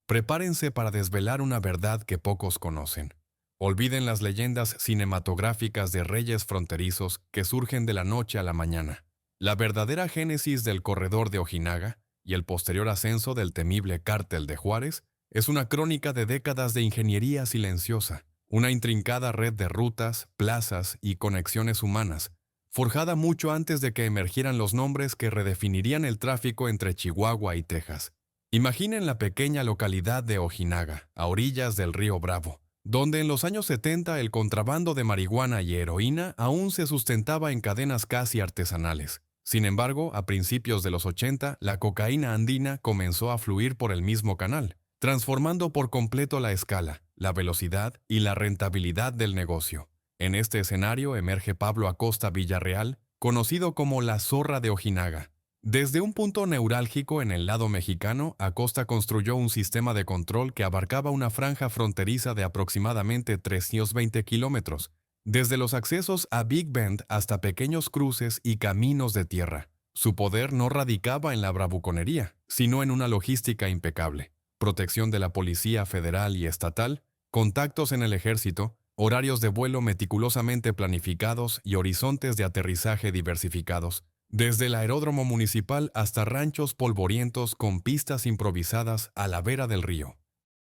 Prepárense para desvelar una verdad que pocos conocen. Olviden las leyendas cinematográficas de reyes fronterizos que surgen de la noche a la mañana. La verdadera génesis del corredor de Ojinaga y el posterior ascenso del temible cártel de Juárez es una crónica de décadas de ingeniería silenciosa, una intrincada red de rutas, plazas y conexiones humanas, forjada mucho antes de que emergieran los nombres que redefinirían el tráfico entre Chihuahua y Texas. Imaginen la pequeña localidad de Ojinaga, a orillas del río Bravo, donde en los años 70 el contrabando de marihuana y heroína aún se sustentaba en cadenas casi artesanales. Sin embargo, a principios de los 80, la cocaína andina comenzó a fluir por el mismo canal, transformando por completo la escala, la velocidad y la rentabilidad del negocio. En este escenario emerge Pablo Acosta Villarreal, conocido como la Zorra de Ojinaga. Desde un punto neurálgico en el lado mexicano, Acosta construyó un sistema de control que abarcaba una franja fronteriza de aproximadamente 320 kilómetros, desde los accesos a Big Bend hasta pequeños cruces y caminos de tierra. Su poder no radicaba en la bravuconería, sino en una logística impecable: protección de la policía federal y estatal, contactos en el ejército, horarios de vuelo meticulosamente planificados y horizontes de aterrizaje diversificados, desde el aeródromo municipal hasta ranchos polvorientos con pistas improvisadas a la vera del río.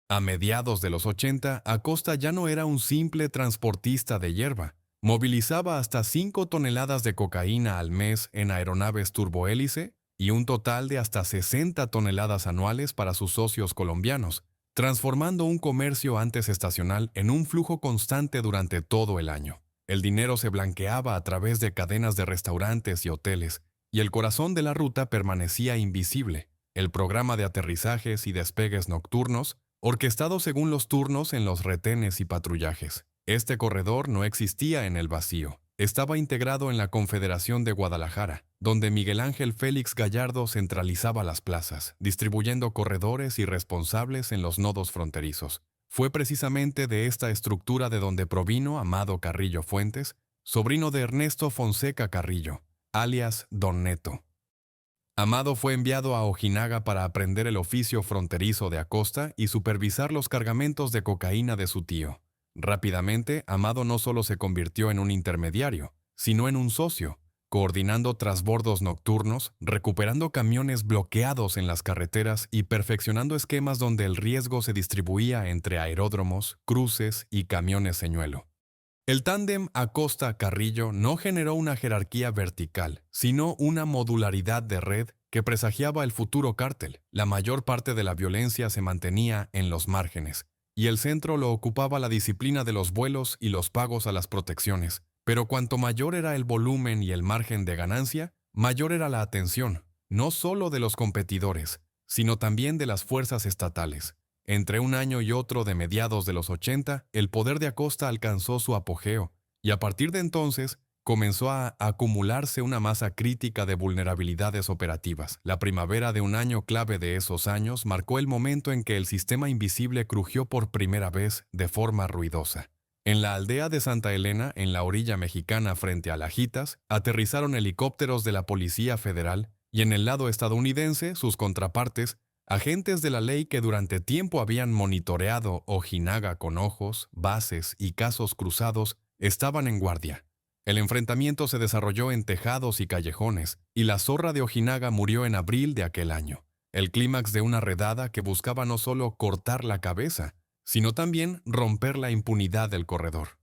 A mediados de los 80, Acosta ya no era un simple transportista de hierba. Movilizaba hasta 5 toneladas de cocaína al mes en aeronaves turbohélice y un total de hasta 60 toneladas anuales para sus socios colombianos, transformando un comercio antes estacional en un flujo constante durante todo el año. El dinero se blanqueaba a través de cadenas de restaurantes y hoteles, y el corazón de la ruta permanecía invisible: el programa de aterrizajes y despegues nocturnos, orquestado según los turnos en los retenes y patrullajes. Este corredor no existía en el vacío. Estaba integrado en la Confederación de Guadalajara, donde Miguel Ángel Félix Gallardo centralizaba las plazas, distribuyendo corredores y responsables en los nodos fronterizos. Fue precisamente de esta estructura de donde provino Amado Carrillo Fuentes, sobrino de Ernesto Fonseca Carrillo, alias Don Neto. Amado fue enviado a Ojinaga para aprender el oficio fronterizo de Acosta y supervisar los cargamentos de cocaína de su tío. Rápidamente, Amado no solo se convirtió en un intermediario, sino en un socio, coordinando trasbordos nocturnos, recuperando camiones bloqueados en las carreteras y perfeccionando esquemas donde el riesgo se distribuía entre aeródromos, cruces y camiones señuelo. El tándem Acosta-Carrillo no generó una jerarquía vertical, sino una modularidad de red que presagiaba el futuro cártel. La mayor parte de la violencia se mantenía en los márgenes, y el centro lo ocupaba la disciplina de los vuelos y los pagos a las protecciones. Pero cuanto mayor era el volumen y el margen de ganancia, mayor era la atención, no solo de los competidores, sino también de las fuerzas estatales. Entre un año y otro de mediados de los 80, el poder de Acosta alcanzó su apogeo, y a partir de entonces comenzó a acumularse una masa crítica de vulnerabilidades operativas. La primavera de un año clave de esos años marcó el momento en que el sistema invisible crujió por primera vez de forma ruidosa. En la aldea de Santa Elena, en la orilla mexicana frente a Lajitas, aterrizaron helicópteros de la Policía Federal, y en el lado estadounidense, sus contrapartes, agentes de la ley que durante tiempo habían monitoreado Ojinaga con ojos, bases y casos cruzados, estaban en guardia. El enfrentamiento se desarrolló en tejados y callejones, y la Zorra de Ojinaga murió en abril de aquel año, el clímax de una redada que buscaba no solo cortar la cabeza, sino también romper la impunidad del corredor.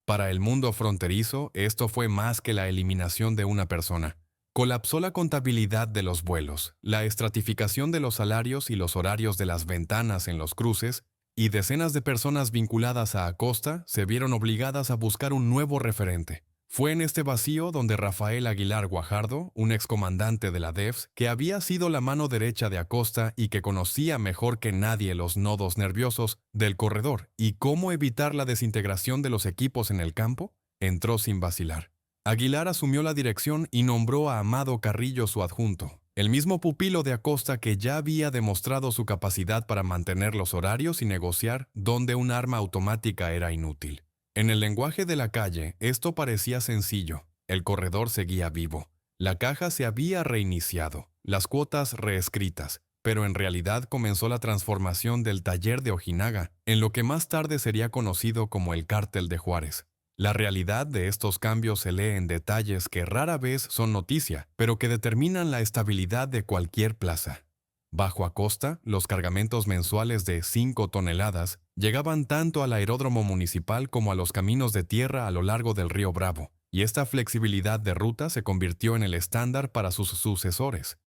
Para el mundo fronterizo, esto fue más que la eliminación de una persona. Colapsó la contabilidad de los vuelos, la estratificación de los salarios y los horarios de las ventanas en los cruces, y decenas de personas vinculadas a Acosta se vieron obligadas a buscar un nuevo referente. Fue en este vacío donde Rafael Aguilar Guajardo, un excomandante de la DEFS, que había sido la mano derecha de Acosta y que conocía mejor que nadie los nodos nerviosos del corredor y cómo evitar la desintegración de los equipos en el campo, entró sin vacilar. Aguilar asumió la dirección y nombró a Amado Carrillo su adjunto, el mismo pupilo de Acosta que ya había demostrado su capacidad para mantener los horarios y negociar donde un arma automática era inútil. En el lenguaje de la calle, esto parecía sencillo. El corredor seguía vivo. La caja se había reiniciado, las cuotas reescritas, pero en realidad comenzó la transformación del taller de Ojinaga en lo que más tarde sería conocido como el Cártel de Juárez. La realidad de estos cambios se lee en detalles que rara vez son noticia, pero que determinan la estabilidad de cualquier plaza. Bajo Acosta, los cargamentos mensuales de 5 toneladas llegaban tanto al aeródromo municipal como a los caminos de tierra a lo largo del río Bravo, y esta flexibilidad de ruta se convirtió en el estándar para sus sucesores.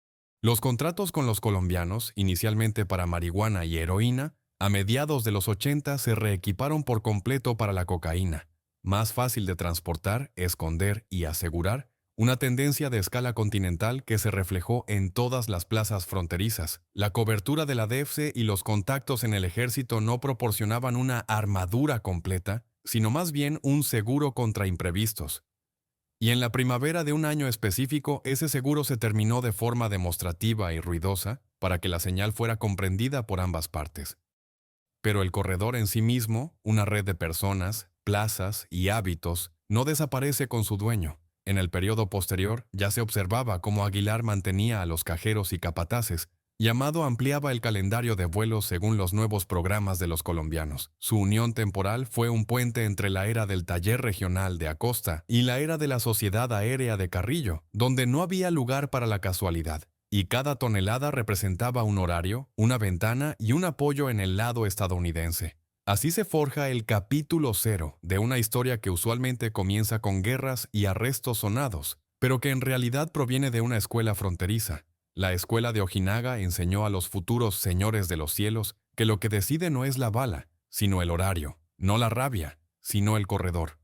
Los contratos con los colombianos, inicialmente para marihuana y heroína, a mediados de los 80 se reequiparon por completo para la cocaína. Más fácil de transportar, esconder y asegurar, una tendencia de escala continental que se reflejó en todas las plazas fronterizas. La cobertura de la DEFCE y los contactos en el ejército no proporcionaban una armadura completa, sino más bien un seguro contra imprevistos. Y en la primavera de un año específico, ese seguro se terminó de forma demostrativa y ruidosa para que la señal fuera comprendida por ambas partes. Pero el corredor en sí mismo, una red de personas, plazas y hábitos, no desaparece con su dueño. En el periodo posterior ya se observaba cómo Aguilar mantenía a los cajeros y capataces, y Amado ampliaba el calendario de vuelos según los nuevos programas de los colombianos. Su unión temporal fue un puente entre la era del taller regional de Acosta y la era de la Sociedad Aérea de Carrillo, donde no había lugar para la casualidad. Y cada tonelada representaba un horario, una ventana y un apoyo en el lado estadounidense. Así se forja el capítulo 0 de una historia que usualmente comienza con guerras y arrestos sonados, pero que en realidad proviene de una escuela fronteriza. La escuela de Ojinaga enseñó a los futuros señores de los cielos que lo que decide no es la bala, sino el horario, no la rabia, sino el corredor.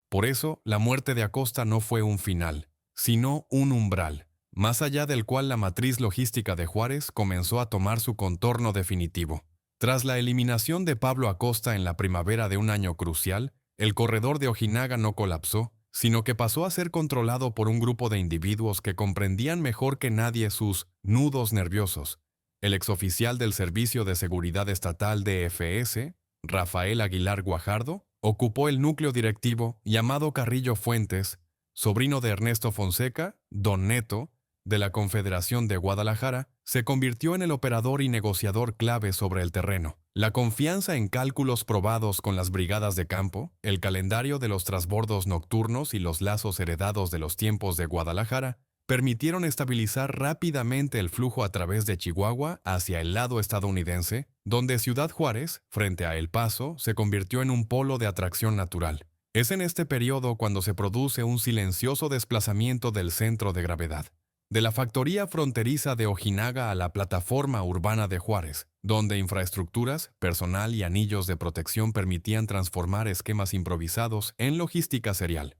Por eso, la muerte de Acosta no fue un final, sino un umbral, más allá del cual la matriz logística de Juárez comenzó a tomar su contorno definitivo. Tras la eliminación de Pablo Acosta en la primavera de un año crucial, el corredor de Ojinaga no colapsó, sino que pasó a ser controlado por un grupo de individuos que comprendían mejor que nadie sus nudos nerviosos. El exoficial del Servicio de Seguridad Estatal DFS, Rafael Aguilar Guajardo, ocupó el núcleo directivo y Amado Carrillo Fuentes, sobrino de Ernesto Fonseca, Don Neto, de la Confederación de Guadalajara, se convirtió en el operador y negociador clave sobre el terreno. La confianza en cálculos probados con las brigadas de campo, el calendario de los trasbordos nocturnos y los lazos heredados de los tiempos de Guadalajara permitieron estabilizar rápidamente el flujo a través de Chihuahua hacia el lado estadounidense, donde Ciudad Juárez, frente a El Paso, se convirtió en un polo de atracción natural. Es en este periodo cuando se produce un silencioso desplazamiento del centro de gravedad, de la factoría fronteriza de Ojinaga a la plataforma urbana de Juárez, donde infraestructuras, personal y anillos de protección permitían transformar esquemas improvisados en logística serial.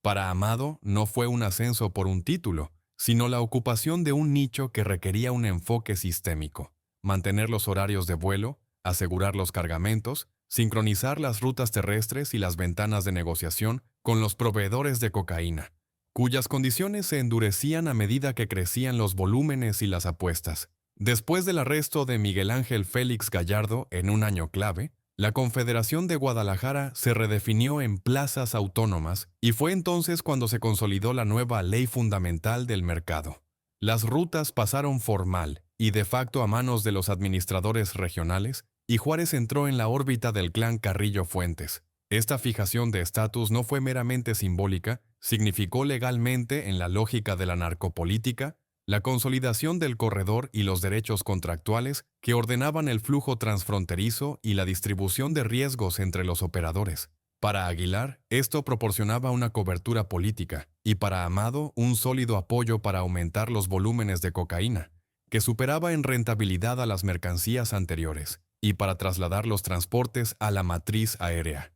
Para Amado no fue un ascenso por un título, sino la ocupación de un nicho que requería un enfoque sistémico: mantener los horarios de vuelo, asegurar los cargamentos, sincronizar las rutas terrestres y las ventanas de negociación con los proveedores de cocaína, cuyas condiciones se endurecían a medida que crecían los volúmenes y las apuestas. Después del arresto de Miguel Ángel Félix Gallardo en un año clave, la Confederación de Guadalajara se redefinió en plazas autónomas y fue entonces cuando se consolidó la nueva ley fundamental del mercado. Las rutas pasaron formal y de facto a manos de los administradores regionales, y Juárez entró en la órbita del clan Carrillo Fuentes. Esta fijación de estatus no fue meramente simbólica, significó legalmente, en la lógica de la narcopolítica, la consolidación del corredor y los derechos contractuales que ordenaban el flujo transfronterizo y la distribución de riesgos entre los operadores. Para Aguilar, esto proporcionaba una cobertura política, y para Amado un sólido apoyo para aumentar los volúmenes de cocaína, que superaba en rentabilidad a las mercancías anteriores, y para trasladar los transportes a la matriz aérea.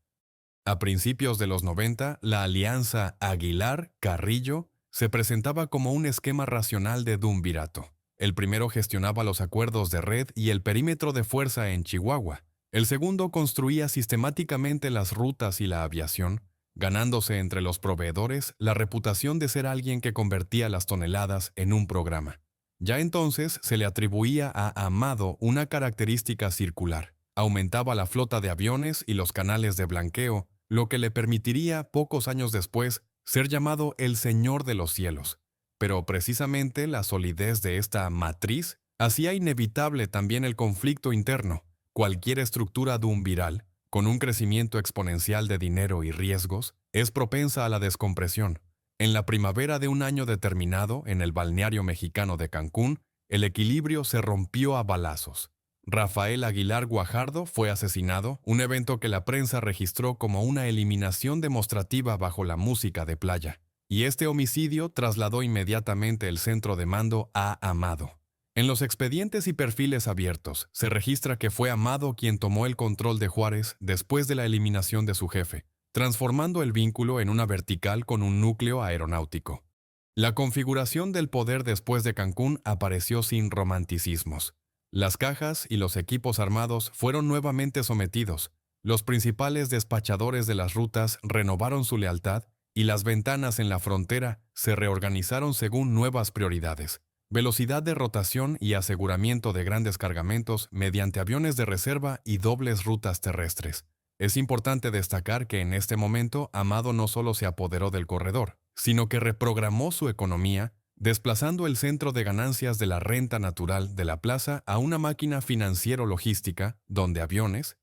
A principios de los 90, la alianza Aguilar-Carrillo se presentaba como un esquema racional de duumvirato. El primero gestionaba los acuerdos de red y el perímetro de fuerza en Chihuahua. El segundo construía sistemáticamente las rutas y la aviación, ganándose entre los proveedores la reputación de ser alguien que convertía las toneladas en un programa. Ya entonces se le atribuía a Amado una característica circular. Aumentaba la flota de aviones y los canales de blanqueo, lo que le permitiría, pocos años después, ser llamado el Señor de los Cielos. Pero precisamente la solidez de esta matriz hacía inevitable también el conflicto interno. Cualquier estructura duumviral, con un crecimiento exponencial de dinero y riesgos, es propensa a la descompresión. En la primavera de un año determinado, en el balneario mexicano de Cancún, el equilibrio se rompió a balazos. Rafael Aguilar Guajardo fue asesinado, un evento que la prensa registró como una eliminación demostrativa bajo la música de playa. Y este homicidio trasladó inmediatamente el centro de mando a Amado. En los expedientes y perfiles abiertos, se registra que fue Amado quien tomó el control de Juárez después de la eliminación de su jefe, transformando el vínculo en una vertical con un núcleo aeronáutico. La configuración del poder después de Cancún apareció sin romanticismos. Las cajas y los equipos armados fueron nuevamente sometidos, los principales despachadores de las rutas renovaron su lealtad y las ventanas en la frontera se reorganizaron según nuevas prioridades. Velocidad de rotación y aseguramiento de grandes cargamentos mediante aviones de reserva y dobles rutas terrestres. Es importante destacar que en este momento Amado no solo se apoderó del corredor, sino que reprogramó su economía, desplazando el centro de ganancias de la renta natural de la plaza a una máquina financiero-logística donde aviones,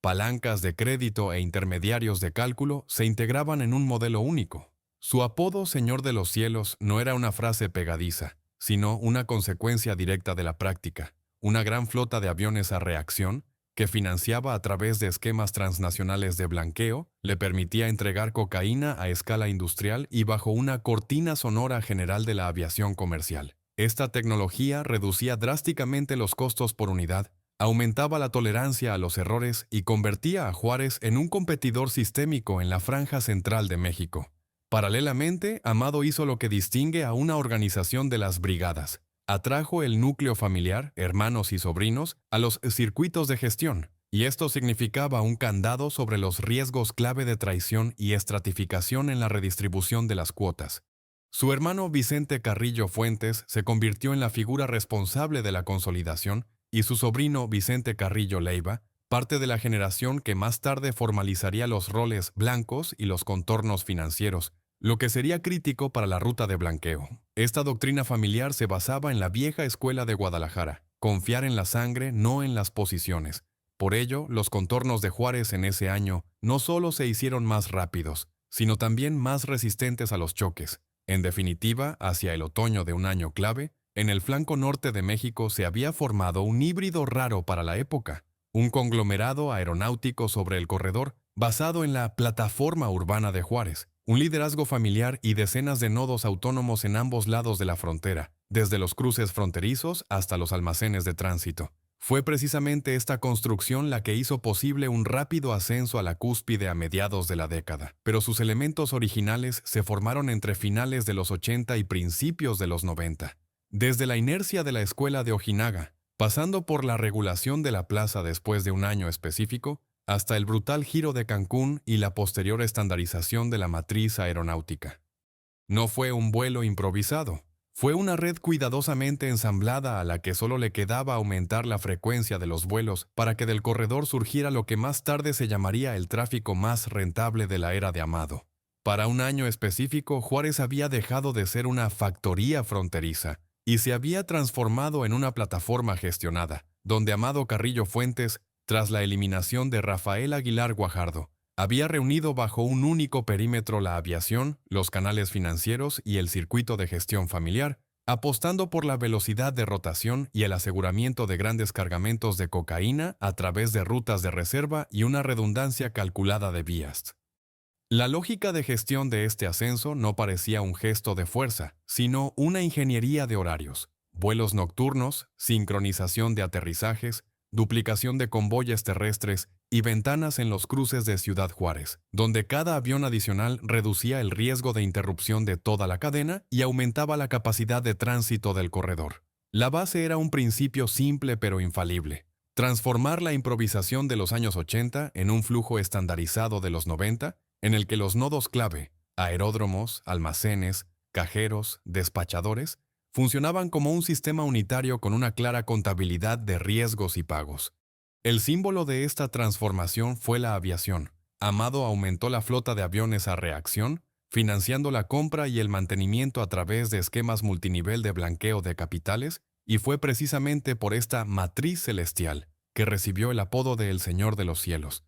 palancas de crédito e intermediarios de cálculo se integraban en un modelo único. Su apodo Señor de los Cielos no era una frase pegadiza, sino una consecuencia directa de la práctica. Una gran flota de aviones a reacción, que financiaba a través de esquemas transnacionales de blanqueo, le permitía entregar cocaína a escala industrial y bajo una cortina sonora general de la aviación comercial. Esta tecnología reducía drásticamente los costos por unidad, aumentaba la tolerancia a los errores y convertía a Juárez en un competidor sistémico en la franja central de México. Paralelamente, Amado hizo lo que distingue a una organización de las brigadas. Atrajo el núcleo familiar, hermanos y sobrinos, a los circuitos de gestión, y esto significaba un candado sobre los riesgos clave de traición y estratificación en la redistribución de las cuotas. Su hermano Vicente Carrillo Fuentes se convirtió en la figura responsable de la consolidación y su sobrino Vicente Carrillo Leiva, parte de la generación que más tarde formalizaría los roles blancos y los contornos financieros, lo que sería crítico para la ruta de blanqueo. Esta doctrina familiar se basaba en la vieja escuela de Guadalajara, confiar en la sangre, no en las posiciones. Por ello, los contornos de Juárez en ese año no solo se hicieron más rápidos, sino también más resistentes a los choques. En definitiva, hacia el otoño de un año clave, en el flanco norte de México se había formado un híbrido raro para la época, un conglomerado aeronáutico sobre el corredor basado en la plataforma urbana de Juárez, un liderazgo familiar y decenas de nodos autónomos en ambos lados de la frontera, desde los cruces fronterizos hasta los almacenes de tránsito. Fue precisamente esta construcción la que hizo posible un rápido ascenso a la cúspide a mediados de la década, pero sus elementos originales se formaron entre finales de los 80 y principios de los 90. Desde la inercia de la escuela de Ojinaga, pasando por la regulación de la plaza después de un año específico, hasta el brutal giro de Cancún y la posterior estandarización de la matriz aeronáutica. No fue un vuelo improvisado, fue una red cuidadosamente ensamblada a la que solo le quedaba aumentar la frecuencia de los vuelos para que del corredor surgiera lo que más tarde se llamaría el tráfico más rentable de la era de Amado. Para un año específico, Juárez había dejado de ser una factoría fronteriza y se había transformado en una plataforma gestionada, donde Amado Carrillo Fuentes, tras la eliminación de Rafael Aguilar Guajardo, había reunido bajo un único perímetro la aviación, los canales financieros y el circuito de gestión familiar, apostando por la velocidad de rotación y el aseguramiento de grandes cargamentos de cocaína a través de rutas de reserva y una redundancia calculada de vías. La lógica de gestión de este ascenso no parecía un gesto de fuerza, sino una ingeniería de horarios, vuelos nocturnos, sincronización de aterrizajes, duplicación de convoyes terrestres y ventanas en los cruces de Ciudad Juárez, donde cada avión adicional reducía el riesgo de interrupción de toda la cadena y aumentaba la capacidad de tránsito del corredor. La base era un principio simple pero infalible: transformar la improvisación de los años 80 en un flujo estandarizado de los 90, en el que los nodos clave, aeródromos, almacenes, cajeros, despachadores, funcionaban como un sistema unitario con una clara contabilidad de riesgos y pagos. El símbolo de esta transformación fue la aviación. Amado aumentó la flota de aviones a reacción, financiando la compra y el mantenimiento a través de esquemas multinivel de blanqueo de capitales y fue precisamente por esta matriz celestial que recibió el apodo de El Señor de los Cielos.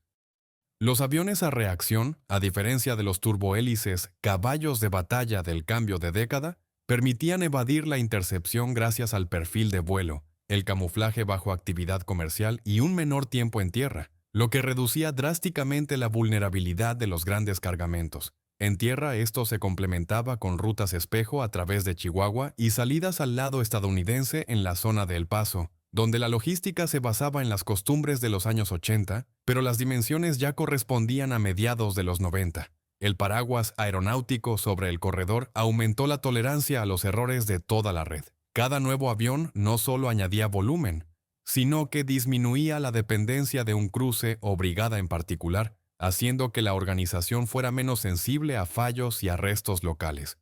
Los aviones a reacción, a diferencia de los turbohélices caballos de batalla del cambio de década, permitían evadir la intercepción gracias al perfil de vuelo, el camuflaje bajo actividad comercial y un menor tiempo en tierra, lo que reducía drásticamente la vulnerabilidad de los grandes cargamentos. En tierra esto se complementaba con rutas espejo a través de Chihuahua y salidas al lado estadounidense en la zona de El Paso, donde la logística se basaba en las costumbres de los años 80, pero las dimensiones ya correspondían a mediados de los 90. El paraguas aeronáutico sobre el corredor aumentó la tolerancia a los errores de toda la red. Cada nuevo avión no solo añadía volumen, sino que disminuía la dependencia de un cruce o brigada en particular, haciendo que la organización fuera menos sensible a fallos y arrestos locales.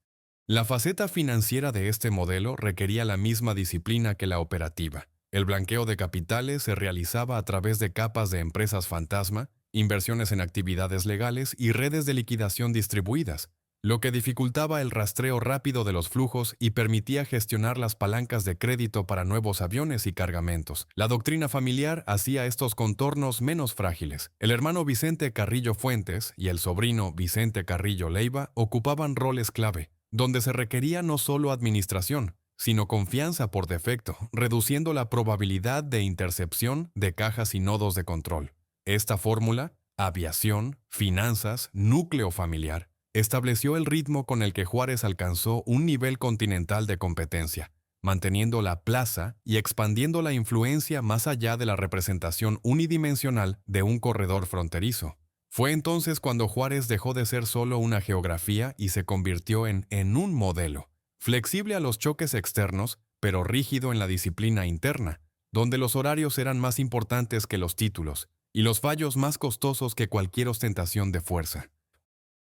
La faceta financiera de este modelo requería la misma disciplina que la operativa. El blanqueo de capitales se realizaba a través de capas de empresas fantasma, inversiones en actividades legales y redes de liquidación distribuidas, lo que dificultaba el rastreo rápido de los flujos y permitía gestionar las palancas de crédito para nuevos aviones y cargamentos. La doctrina familiar hacía estos contornos menos frágiles. El hermano Vicente Carrillo Fuentes y el sobrino Vicente Carrillo Leiva ocupaban roles clave, donde se requería no solo administración, sino confianza por defecto, reduciendo la probabilidad de intercepción de cajas y nodos de control. Esta fórmula, aviación, finanzas, núcleo familiar, estableció el ritmo con el que Juárez alcanzó un nivel continental de competencia, manteniendo la plaza y expandiendo la influencia más allá de la representación unidimensional de un corredor fronterizo. Fue entonces cuando Juárez dejó de ser solo una geografía y se convirtió en un modelo, flexible a los choques externos, pero rígido en la disciplina interna, donde los horarios eran más importantes que los títulos y los fallos más costosos que cualquier ostentación de fuerza.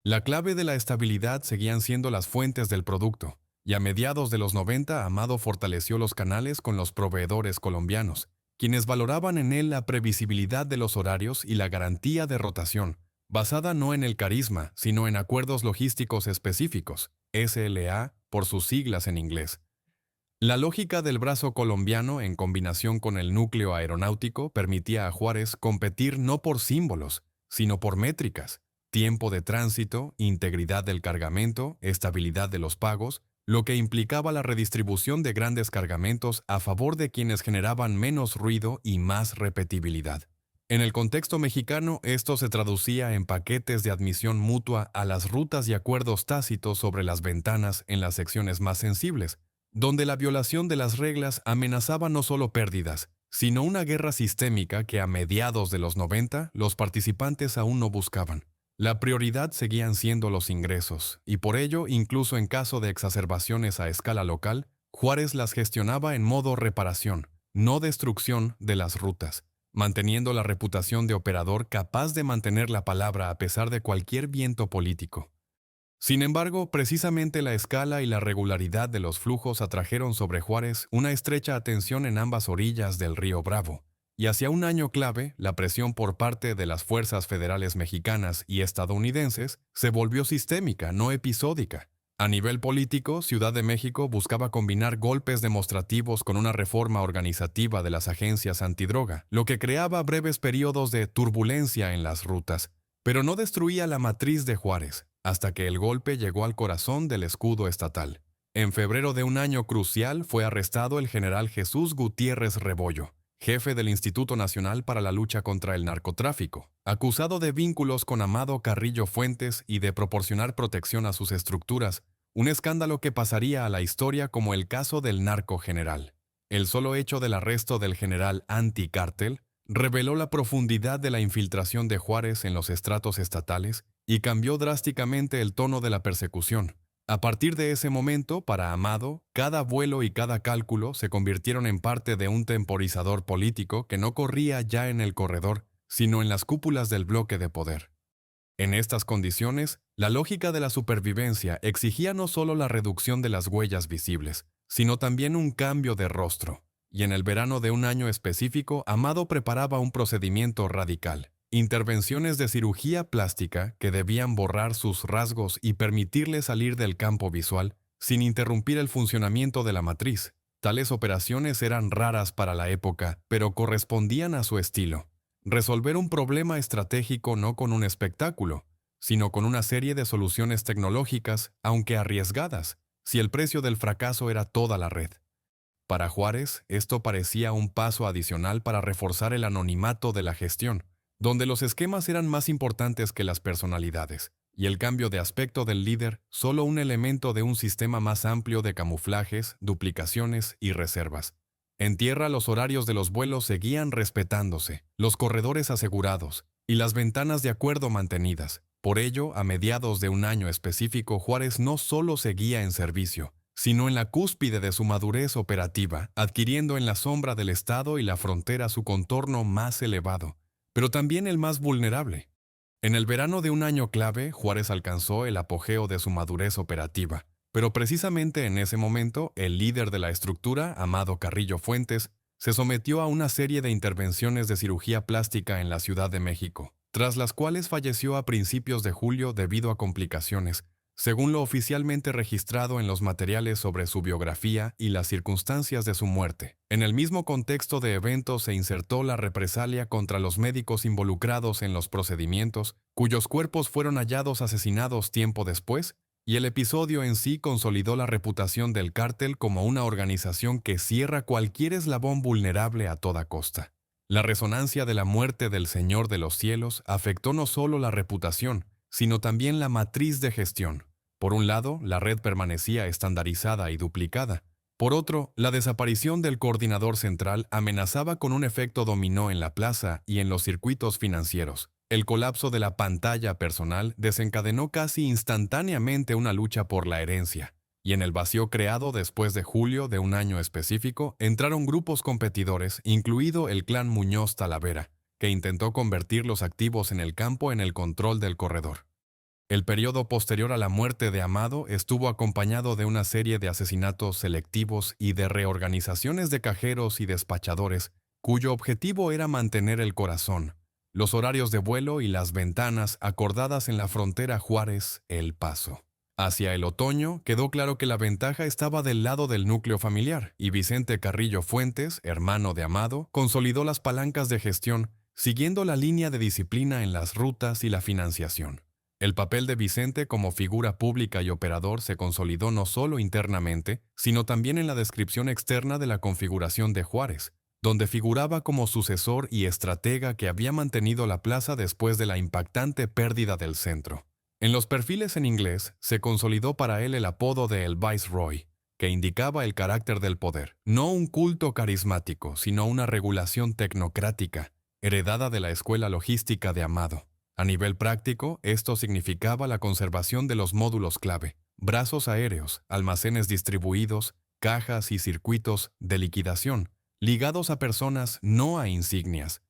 La clave de la estabilidad seguían siendo las fuentes del producto, y a mediados de los 90 Amado fortaleció los canales con los proveedores colombianos, quienes valoraban en él la previsibilidad de los horarios y la garantía de rotación, basada no en el carisma, sino en acuerdos logísticos específicos, SLA por sus siglas en inglés. La lógica del brazo colombiano en combinación con el núcleo aeronáutico permitía a Juárez competir no por símbolos, sino por métricas: tiempo de tránsito, integridad del cargamento, estabilidad de los pagos, lo que implicaba la redistribución de grandes cargamentos a favor de quienes generaban menos ruido y más repetibilidad. En el contexto mexicano, esto se traducía en paquetes de admisión mutua a las rutas y acuerdos tácitos sobre las ventanas en las secciones más sensibles, donde la violación de las reglas amenazaba no solo pérdidas, sino una guerra sistémica que a mediados de los 90 los participantes aún no buscaban. La prioridad seguían siendo los ingresos, y por ello, incluso en caso de exacerbaciones a escala local, Juárez las gestionaba en modo reparación, no destrucción de las rutas, manteniendo la reputación de operador capaz de mantener la palabra a pesar de cualquier viento político. Sin embargo, precisamente la escala y la regularidad de los flujos atrajeron sobre Juárez una estrecha atención en ambas orillas del río Bravo, y hacia un año clave, la presión por parte de las fuerzas federales mexicanas y estadounidenses se volvió sistémica, no episódica. A nivel político, Ciudad de México buscaba combinar golpes demostrativos con una reforma organizativa de las agencias antidroga, lo que creaba breves periodos de turbulencia en las rutas, pero no destruía la matriz de Juárez, hasta que el golpe llegó al corazón del escudo estatal. En febrero de un año crucial fue arrestado el general Jesús Gutiérrez Rebollo, jefe del Instituto Nacional para la Lucha contra el Narcotráfico, acusado de vínculos con Amado Carrillo Fuentes y de proporcionar protección a sus estructuras, un escándalo que pasaría a la historia como el caso del narco general. El solo hecho del arresto del general anticártel reveló la profundidad de la infiltración de Juárez en los estratos estatales y cambió drásticamente el tono de la persecución. A partir de ese momento, para Amado, cada vuelo y cada cálculo se convirtieron en parte de un temporizador político que no corría ya en el corredor, sino en las cúpulas del bloque de poder. En estas condiciones, la lógica de la supervivencia exigía no solo la reducción de las huellas visibles, sino también un cambio de rostro. Y en el verano de un año específico, Amado preparaba un procedimiento radical: intervenciones de cirugía plástica que debían borrar sus rasgos y permitirle salir del campo visual sin interrumpir el funcionamiento de la matriz. Tales operaciones eran raras para la época, pero correspondían a su estilo. Resolver un problema estratégico no con un espectáculo, sino con una serie de soluciones tecnológicas, aunque arriesgadas, si el precio del fracaso era toda la red. Para Juárez, esto parecía un paso adicional para reforzar el anonimato de la gestión, donde los esquemas eran más importantes que las personalidades, y el cambio de aspecto del líder solo un elemento de un sistema más amplio de camuflajes, duplicaciones y reservas. En tierra los horarios de los vuelos seguían respetándose, los corredores asegurados y las ventanas de acuerdo mantenidas. Por ello, a mediados de un año específico, Juárez no solo seguía en servicio, sino en la cúspide de su madurez operativa, adquiriendo en la sombra del Estado y la frontera su contorno más elevado, pero también el más vulnerable. En el verano de un año clave, Juárez alcanzó el apogeo de su madurez operativa, pero precisamente en ese momento, el líder de la estructura, Amado Carrillo Fuentes, se sometió a una serie de intervenciones de cirugía plástica en la Ciudad de México, tras las cuales falleció a principios de julio debido a complicaciones, según lo oficialmente registrado en los materiales sobre su biografía y las circunstancias de su muerte. En el mismo contexto de eventos se insertó la represalia contra los médicos involucrados en los procedimientos, cuyos cuerpos fueron hallados asesinados tiempo después, y el episodio en sí consolidó la reputación del cártel como una organización que cierra cualquier eslabón vulnerable a toda costa. La resonancia de la muerte del Señor de los Cielos afectó no solo la reputación, sino también la matriz de gestión. Por un lado, la red permanecía estandarizada y duplicada. Por otro, la desaparición del coordinador central amenazaba con un efecto dominó en la plaza y en los circuitos financieros. El colapso de la pantalla personal desencadenó casi instantáneamente una lucha por la herencia, y en el vacío creado después de julio de un año específico entraron grupos competidores, incluido el clan Muñoz Talavera, que intentó convertir los activos en el campo en el control del corredor. El periodo posterior a la muerte de Amado estuvo acompañado de una serie de asesinatos selectivos y de reorganizaciones de cajeros y despachadores, cuyo objetivo era mantener el corazón, los horarios de vuelo y las ventanas acordadas en la frontera Juárez-El Paso. Hacia el otoño, quedó claro que la ventaja estaba del lado del núcleo familiar, y Vicente Carrillo Fuentes, hermano de Amado, consolidó las palancas de gestión, siguiendo la línea de disciplina en las rutas y la financiación. El papel de Vicente como figura pública y operador se consolidó no solo internamente, sino también en la descripción externa de la configuración de Juárez, donde figuraba como sucesor y estratega que había mantenido la plaza después de la impactante pérdida del centro. En los perfiles en inglés, se consolidó para él el apodo de el Viceroy, que indicaba el carácter del poder, no un culto carismático, sino una regulación tecnocrática, heredada de la escuela logística de Amado. A nivel práctico, esto significaba la conservación de los módulos clave, brazos aéreos, almacenes distribuidos, cajas y circuitos de liquidación, ligados a personas, no a insignias.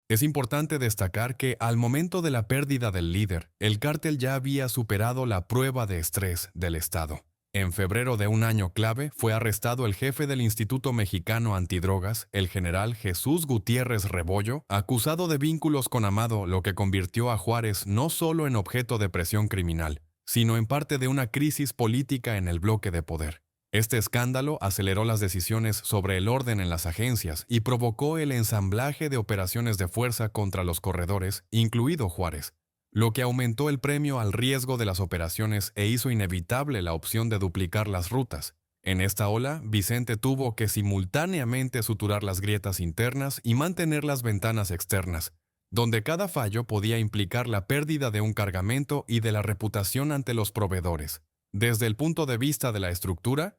Es importante destacar que, al momento de la pérdida del líder, el cártel ya había superado la prueba de estrés del Estado. En febrero de un año clave, fue arrestado el jefe del Instituto Mexicano Antidrogas, el general Jesús Gutiérrez Rebollo, acusado de vínculos con Amado, lo que convirtió a Juárez no solo en objeto de presión criminal, sino en parte de una crisis política en el bloque de poder. Este escándalo aceleró las decisiones sobre el orden en las agencias y provocó el ensamblaje de operaciones de fuerza contra los corredores, incluido Juárez, lo que aumentó el premio al riesgo de las operaciones e hizo inevitable la opción de duplicar las rutas. En esta ola, Vicente tuvo que simultáneamente suturar las grietas internas y mantener las ventanas externas, donde cada fallo podía implicar la pérdida de un cargamento y de la reputación ante los proveedores. Desde el punto de vista de la estructura,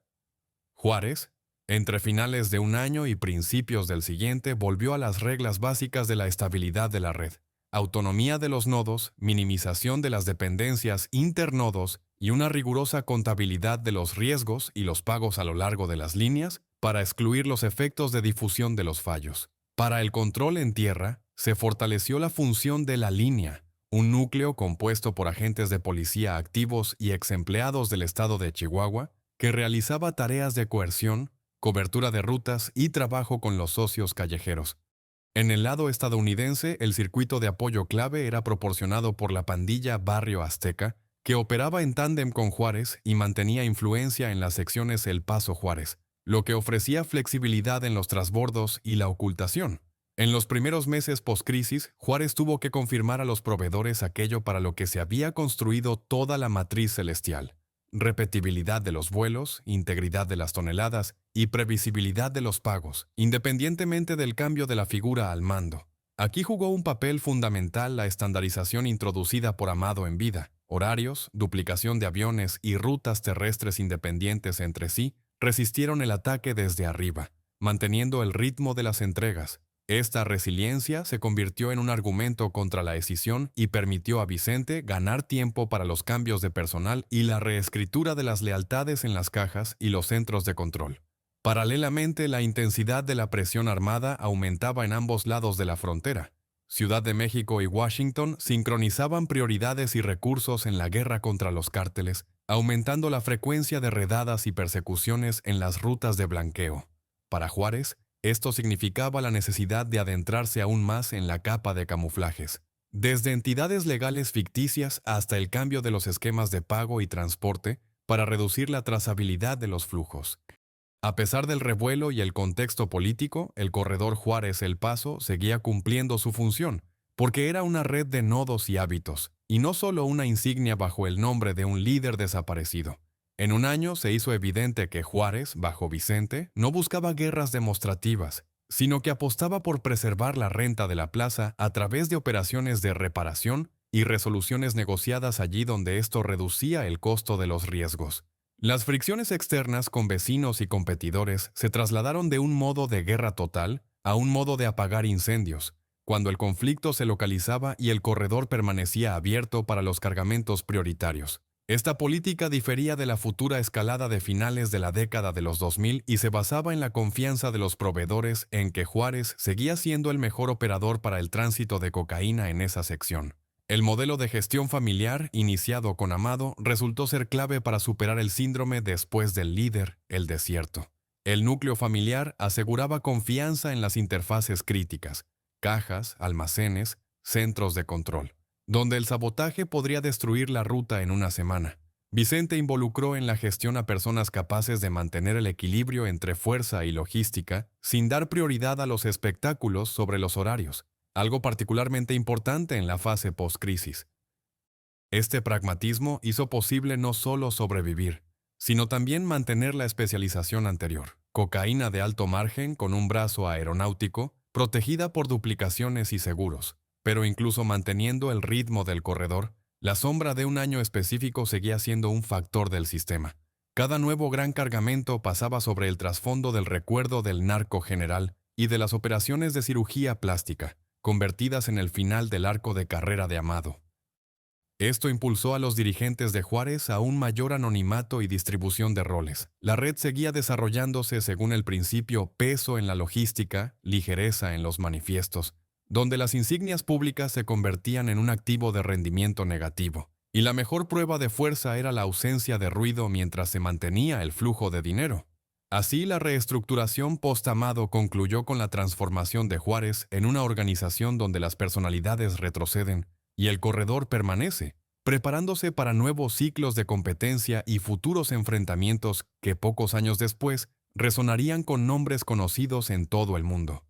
Juárez, entre finales de un año y principios del siguiente, volvió a las reglas básicas de la estabilidad de la red: autonomía de los nodos, minimización de las dependencias internodos y una rigurosa contabilidad de los riesgos y los pagos a lo largo de las líneas para excluir los efectos de difusión de los fallos. Para el control en tierra, se fortaleció la función de la línea, un núcleo compuesto por agentes de policía activos y exempleados del estado de Chihuahua, que realizaba tareas de coerción, cobertura de rutas y trabajo con los socios callejeros. En el lado estadounidense, el circuito de apoyo clave era proporcionado por la pandilla Barrio Azteca, que operaba en tándem con Juárez y mantenía influencia en las secciones El Paso Juárez. lo que ofrecía flexibilidad en los transbordos y la ocultación. En los primeros meses postcrisis, Juárez tuvo que confirmar a los proveedores aquello para lo que se había construido toda la matriz celestial: repetibilidad de los vuelos, integridad de las toneladas y previsibilidad de los pagos, independientemente del cambio de la figura al mando. Aquí jugó un papel fundamental la estandarización introducida por Amado en vida. Horarios, duplicación de aviones y rutas terrestres independientes entre sí resistieron el ataque desde arriba, manteniendo el ritmo de las entregas. Esta resiliencia se convirtió en un argumento contra la escisión y permitió a Vicente ganar tiempo para los cambios de personal y la reescritura de las lealtades en las cajas y los centros de control. Paralelamente, la intensidad de la presión armada aumentaba en ambos lados de la frontera. Ciudad de México y Washington sincronizaban prioridades y recursos en la guerra contra los cárteles, aumentando la frecuencia de redadas y persecuciones en las rutas de blanqueo. Para Juárez, esto significaba la necesidad de adentrarse aún más en la capa de camuflajes. Desde entidades legales ficticias hasta el cambio de los esquemas de pago y transporte para reducir la trazabilidad de los flujos. A pesar del revuelo y el contexto político, el corredor Juárez-El Paso seguía cumpliendo su función, porque era una red de nodos y hábitos, y no solo una insignia bajo el nombre de un líder desaparecido. En un año se hizo evidente que Juárez, bajo Vicente, no buscaba guerras demostrativas, sino que apostaba por preservar la renta de la plaza a través de operaciones de reparación y resoluciones negociadas allí donde esto reducía el costo de los riesgos. Las fricciones externas con vecinos y competidores se trasladaron de un modo de guerra total a un modo de apagar incendios, cuando el conflicto se localizaba y el corredor permanecía abierto para los cargamentos prioritarios. Esta política difería de la futura escalada de finales de la década de los 2000 y se basaba en la confianza de los proveedores en que Juárez seguía siendo el mejor operador para el tránsito de cocaína en esa sección. El modelo de gestión familiar, iniciado con Amado, resultó ser clave para superar el síndrome después del líder, el desierto. El núcleo familiar aseguraba confianza en las interfaces críticas, cajas, almacenes, centros de control, donde el sabotaje podría destruir la ruta en una semana. Vicente involucró en la gestión a personas capaces de mantener el equilibrio entre fuerza y logística, sin dar prioridad a los espectáculos sobre los horarios, algo particularmente importante en la fase post-crisis. Este pragmatismo hizo posible no solo sobrevivir, sino también mantener la especialización anterior. Cocaína de alto margen con un brazo aeronáutico, protegida por duplicaciones y seguros. Pero incluso manteniendo el ritmo del corredor, la sombra de un año específico seguía siendo un factor del sistema. Cada nuevo gran cargamento pasaba sobre el trasfondo del recuerdo del narco general y de las operaciones de cirugía plástica, convertidas en el final del arco de carrera de Amado. Esto impulsó a los dirigentes de Juárez a un mayor anonimato y distribución de roles. La red seguía desarrollándose según el principio peso en la logística, ligereza en los manifiestos, donde las insignias públicas se convertían en un activo de rendimiento negativo, y la mejor prueba de fuerza era la ausencia de ruido mientras se mantenía el flujo de dinero. Así, la reestructuración post-Amado concluyó con la transformación de Juárez en una organización donde las personalidades retroceden y el corredor permanece, preparándose para nuevos ciclos de competencia y futuros enfrentamientos que pocos años después resonarían con nombres conocidos en todo el mundo.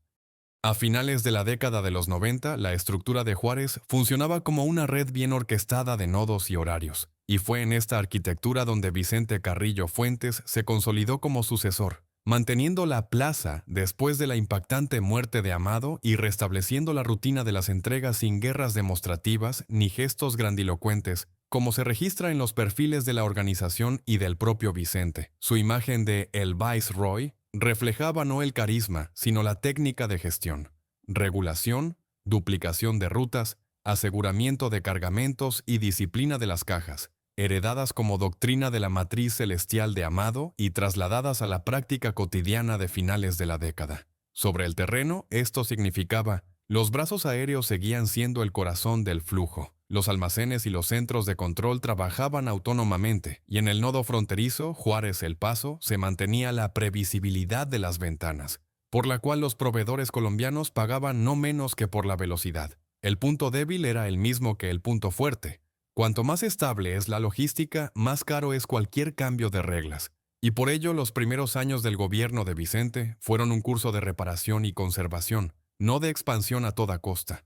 A finales de la década de los 90, la estructura de Juárez funcionaba como una red bien orquestada de nodos y horarios, y fue en esta arquitectura donde Vicente Carrillo Fuentes se consolidó como sucesor, manteniendo la plaza después de la impactante muerte de Amado y restableciendo la rutina de las entregas sin guerras demostrativas ni gestos grandilocuentes, como se registra en los perfiles de la organización y del propio Vicente. Su imagen de El Viceroy reflejaba no el carisma, sino la técnica de gestión, regulación, duplicación de rutas, aseguramiento de cargamentos y disciplina de las cajas, heredadas como doctrina de la matriz celestial de Amado y trasladadas a la práctica cotidiana de finales de la década. Sobre el terreno, esto significaba: los brazos aéreos seguían siendo el corazón del flujo. Los almacenes y los centros de control trabajaban autónomamente, y en el nodo fronterizo, Juárez-El Paso, se mantenía la previsibilidad de las ventanas, por la cual los proveedores colombianos pagaban no menos que por la velocidad. El punto débil era el mismo que el punto fuerte. Cuanto más estable es la logística, más caro es cualquier cambio de reglas. Y por ello los primeros años del gobierno de Vicente fueron un curso de reparación y conservación, no de expansión a toda costa.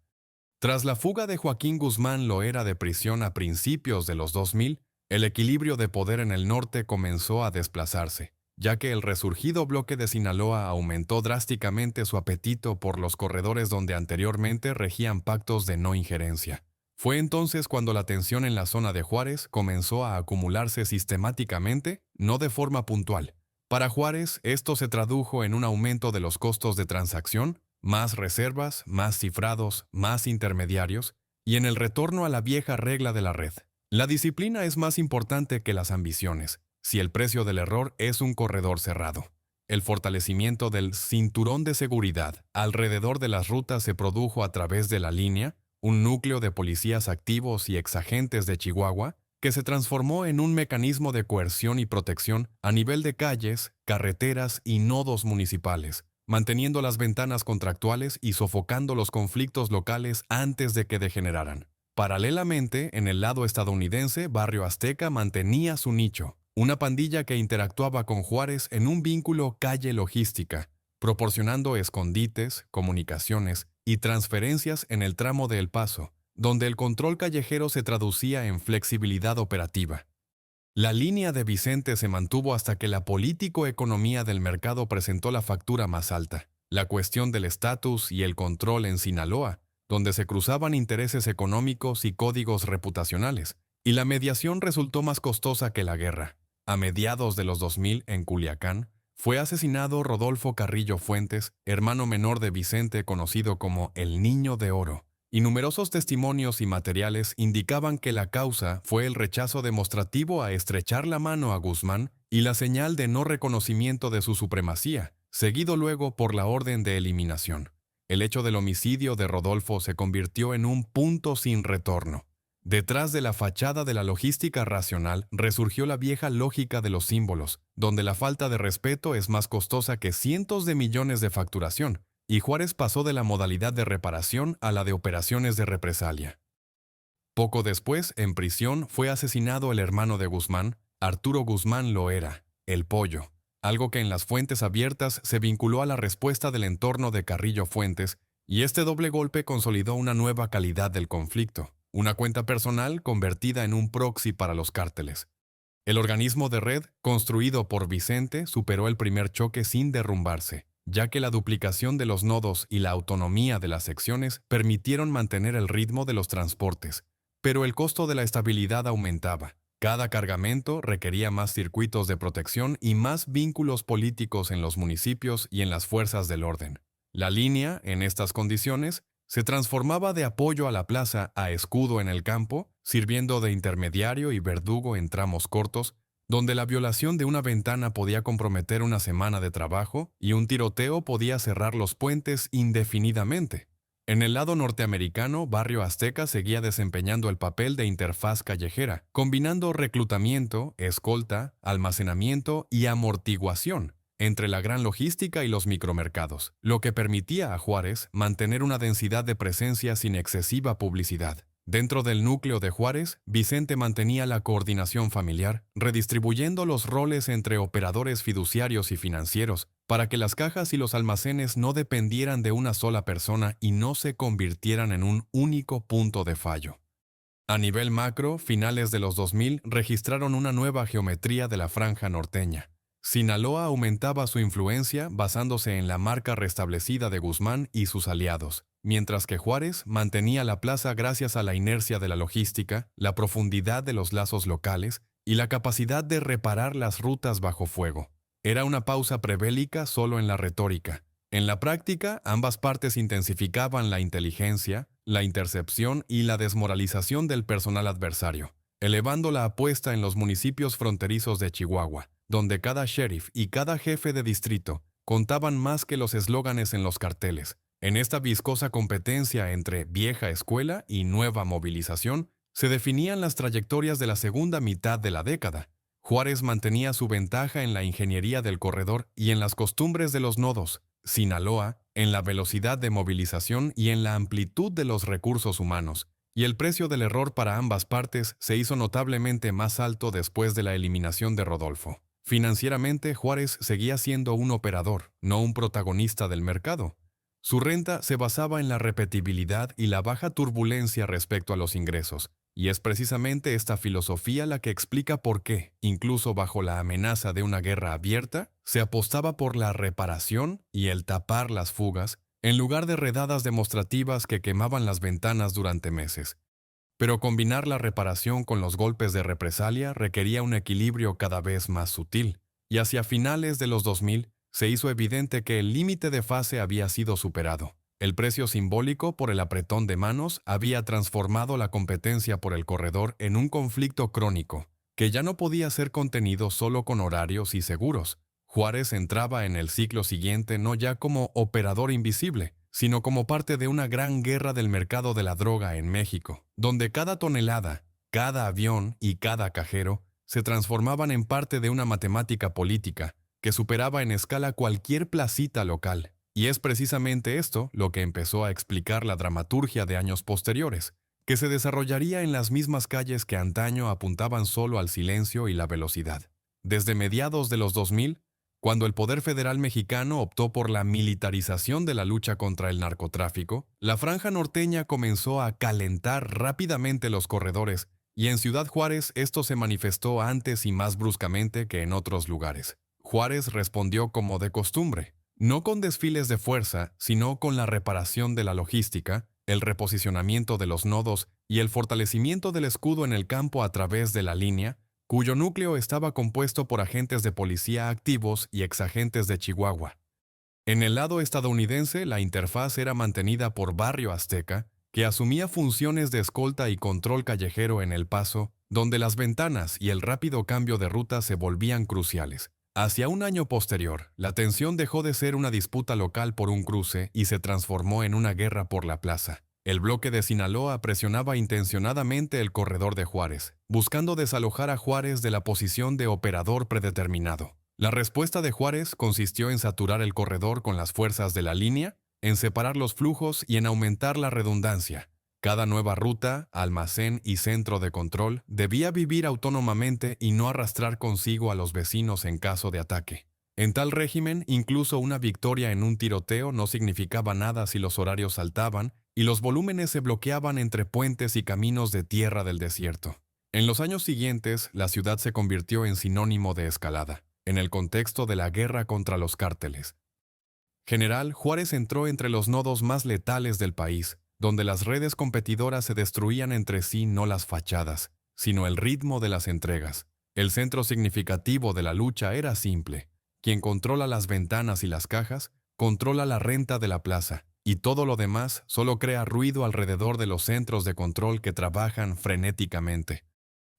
Tras la fuga de Joaquín Guzmán Loera de prisión a principios de los 2000, el equilibrio de poder en el norte comenzó a desplazarse, ya que el resurgido bloque de Sinaloa aumentó drásticamente su apetito por los corredores donde anteriormente regían pactos de no injerencia. Fue entonces cuando la tensión en la zona de Juárez comenzó a acumularse sistemáticamente, no de forma puntual. Para Juárez, esto se tradujo en un aumento de los costos de transacción, más reservas, más cifrados, más intermediarios, y en el retorno a la vieja regla de la red. La disciplina es más importante que las ambiciones, si el precio del error es un corredor cerrado. El fortalecimiento del cinturón de seguridad alrededor de las rutas se produjo a través de la línea, un núcleo de policías activos y exagentes de Chihuahua, que se transformó en un mecanismo de coerción y protección a nivel de calles, carreteras y nodos municipales, manteniendo las ventanas contractuales y sofocando los conflictos locales antes de que degeneraran. Paralelamente, en el lado estadounidense, Barrio Azteca mantenía su nicho, una pandilla que interactuaba con Juárez en un vínculo calle-logística, proporcionando escondites, comunicaciones y transferencias en el tramo de El Paso, donde el control callejero se traducía en flexibilidad operativa. La línea de Vicente se mantuvo hasta que la político-economía del mercado presentó la factura más alta, la cuestión del estatus y el control en Sinaloa, donde se cruzaban intereses económicos y códigos reputacionales, y la mediación resultó más costosa que la guerra. A mediados de los 2000, en Culiacán, fue asesinado Rodolfo Carrillo Fuentes, hermano menor de Vicente conocido como el Niño de Oro, y numerosos testimonios y materiales indicaban que la causa fue el rechazo demostrativo a estrechar la mano a Guzmán y la señal de no reconocimiento de su supremacía, seguido luego por la orden de eliminación. El hecho del homicidio de Rodolfo se convirtió en un punto sin retorno. Detrás de la fachada de la logística racional resurgió la vieja lógica de los símbolos, donde la falta de respeto es más costosa que cientos de millones de facturación, y Juárez pasó de la modalidad de reparación a la de operaciones de represalia. Poco después, en prisión, fue asesinado el hermano de Guzmán, Arturo Guzmán Loera, el Pollo, algo que en las fuentes abiertas se vinculó a la respuesta del entorno de Carrillo Fuentes, y este doble golpe consolidó una nueva calidad del conflicto, una cuenta personal convertida en un proxy para los cárteles. El organismo de red, construido por Vicente, superó el primer choque sin derrumbarse, ya que la duplicación de los nodos y la autonomía de las secciones permitieron mantener el ritmo de los transportes, pero el costo de la estabilidad aumentaba. Cada cargamento requería más circuitos de protección y más vínculos políticos en los municipios y en las fuerzas del orden. La línea, en estas condiciones, se transformaba de apoyo a la plaza a escudo en el campo, sirviendo de intermediario y verdugo en tramos cortos, donde la violación de una ventana podía comprometer una semana de trabajo y un tiroteo podía cerrar los puentes indefinidamente. En el lado norteamericano, Barrio Azteca seguía desempeñando el papel de interfaz callejera, combinando reclutamiento, escolta, almacenamiento y amortiguación entre la gran logística y los micromercados, lo que permitía a Juárez mantener una densidad de presencia sin excesiva publicidad. Dentro del núcleo de Juárez, Vicente mantenía la coordinación familiar, redistribuyendo los roles entre operadores fiduciarios y financieros, para que las cajas y los almacenes no dependieran de una sola persona y no se convirtieran en un único punto de fallo. A nivel macro, finales de los 2000 registraron una nueva geometría de la franja norteña. Sinaloa aumentaba su influencia basándose en la marca restablecida de Guzmán y sus aliados, mientras que Juárez mantenía la plaza gracias a la inercia de la logística, la profundidad de los lazos locales y la capacidad de reparar las rutas bajo fuego. Era una pausa prebélica solo en la retórica. En la práctica, ambas partes intensificaban la inteligencia, la intercepción y la desmoralización del personal adversario, elevando la apuesta en los municipios fronterizos de Chihuahua, donde cada sheriff y cada jefe de distrito contaban más que los eslóganes en los carteles. En esta viscosa competencia entre vieja escuela y nueva movilización, se definían las trayectorias de la segunda mitad de la década. Juárez mantenía su ventaja en la ingeniería del corredor y en las costumbres de los nodos. Sinaloa, en la velocidad de movilización y en la amplitud de los recursos humanos. Y el precio del error para ambas partes se hizo notablemente más alto después de la eliminación de Rodolfo. Financieramente, Juárez seguía siendo un operador, no un protagonista del mercado. Su renta se basaba en la repetibilidad y la baja turbulencia respecto a los ingresos, y es precisamente esta filosofía la que explica por qué, incluso bajo la amenaza de una guerra abierta, se apostaba por la reparación y el tapar las fugas, en lugar de redadas demostrativas que quemaban las ventanas durante meses. Pero combinar la reparación con los golpes de represalia requería un equilibrio cada vez más sutil, y hacia finales de los 2000 se hizo evidente que el límite de fase había sido superado. El precio simbólico por el apretón de manos había transformado la competencia por el corredor en un conflicto crónico, que ya no podía ser contenido solo con horarios y seguros. Juárez entraba en el ciclo siguiente no ya como operador invisible, sino como parte de una gran guerra del mercado de la droga en México, donde cada tonelada, cada avión y cada cajero se transformaban en parte de una matemática política que superaba en escala cualquier placita local. Y es precisamente esto lo que empezó a explicar la dramaturgia de años posteriores, que se desarrollaría en las mismas calles que antaño apuntaban solo al silencio y la velocidad. Desde mediados de los 2000, cuando el poder federal mexicano optó por la militarización de la lucha contra el narcotráfico, la franja norteña comenzó a calentar rápidamente los corredores, y en Ciudad Juárez esto se manifestó antes y más bruscamente que en otros lugares. Juárez respondió como de costumbre, no con desfiles de fuerza, sino con la reparación de la logística, el reposicionamiento de los nodos y el fortalecimiento del escudo en el campo a través de la línea, cuyo núcleo estaba compuesto por agentes de policía activos y exagentes de Chihuahua. En el lado estadounidense, la interfaz era mantenida por Barrio Azteca, que asumía funciones de escolta y control callejero en El Paso, donde las ventanas y el rápido cambio de ruta se volvían cruciales. Hacia un año posterior, la tensión dejó de ser una disputa local por un cruce y se transformó en una guerra por la plaza. El bloque de Sinaloa presionaba intencionadamente el corredor de Juárez, buscando desalojar a Juárez de la posición de operador predeterminado. La respuesta de Juárez consistió en saturar el corredor con las fuerzas de la línea, en separar los flujos y en aumentar la redundancia. Cada nueva ruta, almacén y centro de control debía vivir autónomamente y no arrastrar consigo a los vecinos en caso de ataque. En tal régimen, incluso una victoria en un tiroteo no significaba nada si los horarios saltaban y los volúmenes se bloqueaban entre puentes y caminos de tierra del desierto. En los años siguientes, la ciudad se convirtió en sinónimo de escalada, en el contexto de la guerra contra los cárteles. General, Juárez entró entre los nodos más letales del país, donde las redes competidoras se destruían entre sí no las fachadas, sino el ritmo de las entregas. El centro significativo de la lucha era simple. Quien controla las ventanas y las cajas, controla la renta de la plaza, y todo lo demás solo crea ruido alrededor de los centros de control que trabajan frenéticamente.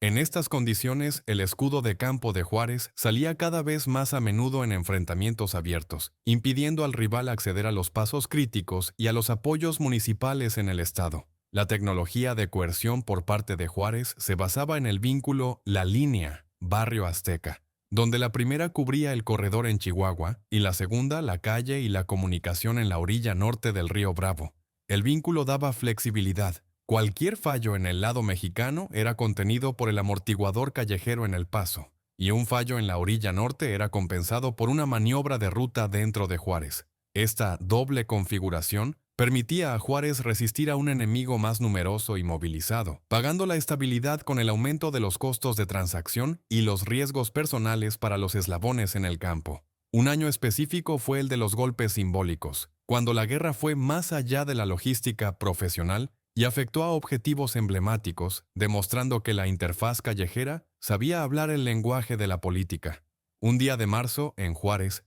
En estas condiciones, el escudo de campo de Juárez salía cada vez más a menudo en enfrentamientos abiertos, impidiendo al rival acceder a los pasos críticos y a los apoyos municipales en el estado. La tecnología de coerción por parte de Juárez se basaba en el vínculo La Línea, Barrio Azteca, donde la primera cubría el corredor en Chihuahua y la segunda la calle y la comunicación en la orilla norte del río Bravo. El vínculo daba flexibilidad. Cualquier fallo en el lado mexicano era contenido por el amortiguador callejero en El Paso, y un fallo en la orilla norte era compensado por una maniobra de ruta dentro de Juárez. Esta doble configuración permitía a Juárez resistir a un enemigo más numeroso y movilizado, pagando la estabilidad con el aumento de los costos de transacción y los riesgos personales para los eslabones en el campo. Un año específico fue el de los golpes simbólicos, cuando la guerra fue más allá de la logística profesional y afectó a objetivos emblemáticos, demostrando que la interfaz callejera sabía hablar el lenguaje de la política. Un día de marzo, en Juárez,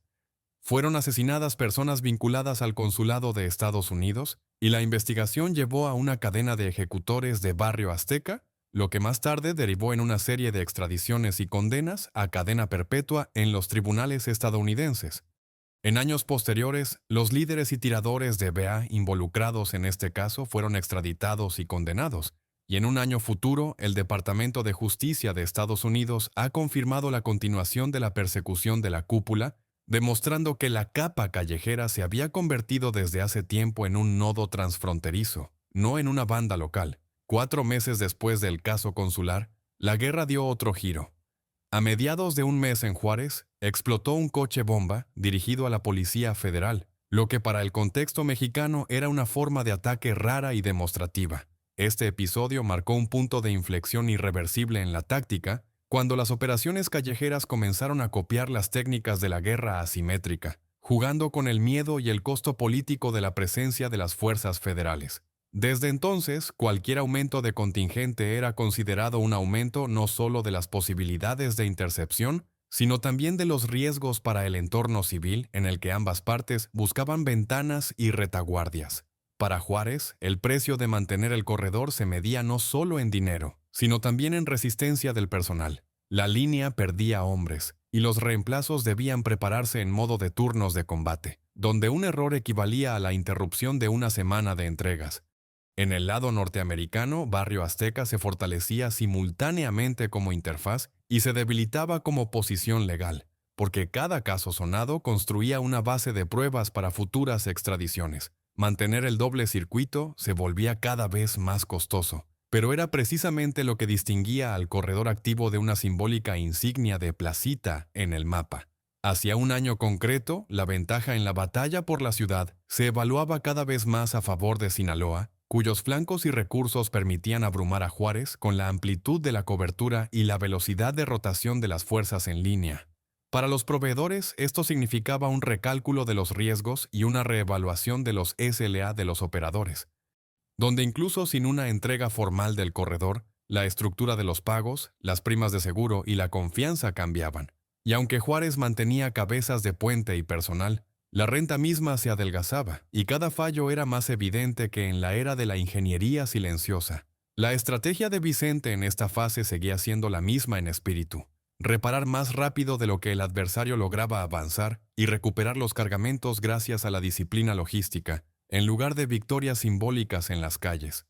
fueron asesinadas personas vinculadas al consulado de Estados Unidos y la investigación llevó a una cadena de ejecutores de Barrio Azteca, lo que más tarde derivó en una serie de extradiciones y condenas a cadena perpetua en los tribunales estadounidenses. En años posteriores, los líderes y tiradores de BA involucrados en este caso fueron extraditados y condenados, y en un año futuro, el Departamento de Justicia de Estados Unidos ha confirmado la continuación de la persecución de la cúpula, demostrando que la capa callejera se había convertido desde hace tiempo en un nodo transfronterizo, no en una banda local. 4 meses después del caso consular, la guerra dio otro giro. A mediados de un mes en Juárez, explotó un coche bomba dirigido a la Policía Federal, lo que para el contexto mexicano era una forma de ataque rara y demostrativa. Este episodio marcó un punto de inflexión irreversible en la táctica, cuando las operaciones callejeras comenzaron a copiar las técnicas de la guerra asimétrica, jugando con el miedo y el costo político de la presencia de las fuerzas federales. Desde entonces, cualquier aumento de contingente era considerado un aumento no solo de las posibilidades de intercepción, sino también de los riesgos para el entorno civil en el que ambas partes buscaban ventanas y retaguardias. Para Juárez, el precio de mantener el corredor se medía no solo en dinero, sino también en resistencia del personal. La línea perdía hombres, y los reemplazos debían prepararse en modo de turnos de combate, donde un error equivalía a la interrupción de una semana de entregas. En el lado norteamericano, Barrio Azteca se fortalecía simultáneamente como interfaz y se debilitaba como posición legal, porque cada caso sonado construía una base de pruebas para futuras extradiciones. Mantener el doble circuito se volvía cada vez más costoso, pero era precisamente lo que distinguía al corredor activo de una simbólica insignia de placita en el mapa. Hacia un año concreto, la ventaja en la batalla por la ciudad se evaluaba cada vez más a favor de Sinaloa, cuyos flancos y recursos permitían abrumar a Juárez con la amplitud de la cobertura y la velocidad de rotación de las fuerzas en línea. Para los proveedores, esto significaba un recálculo de los riesgos y una reevaluación de los SLA de los operadores, donde incluso sin una entrega formal del corredor, la estructura de los pagos, las primas de seguro y la confianza cambiaban. Y aunque Juárez mantenía cabezas de puente y personal, la renta misma se adelgazaba, y cada fallo era más evidente que en la era de la ingeniería silenciosa. La estrategia de Vicente en esta fase seguía siendo la misma en espíritu: reparar más rápido de lo que el adversario lograba avanzar y recuperar los cargamentos gracias a la disciplina logística, en lugar de victorias simbólicas en las calles.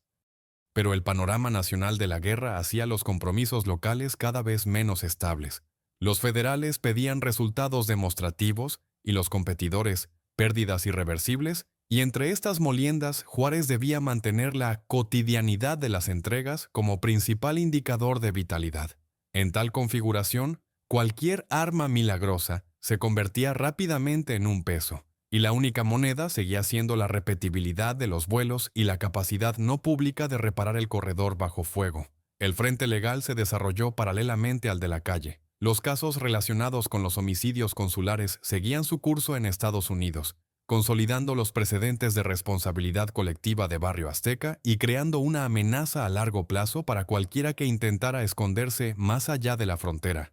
Pero el panorama nacional de la guerra hacía los compromisos locales cada vez menos estables. Los federales pedían resultados demostrativos y los competidores pérdidas irreversibles, y entre estas moliendas Juárez debía mantener la cotidianidad de las entregas como principal indicador de vitalidad. En tal configuración, cualquier arma milagrosa se convertía rápidamente en un peso, y la única moneda seguía siendo la repetibilidad de los vuelos y la capacidad no pública de reparar el corredor bajo fuego. El frente legal se desarrolló paralelamente al de la calle. Los casos relacionados con los homicidios consulares seguían su curso en Estados Unidos, consolidando los precedentes de responsabilidad colectiva de Barrio Azteca y creando una amenaza a largo plazo para cualquiera que intentara esconderse más allá de la frontera.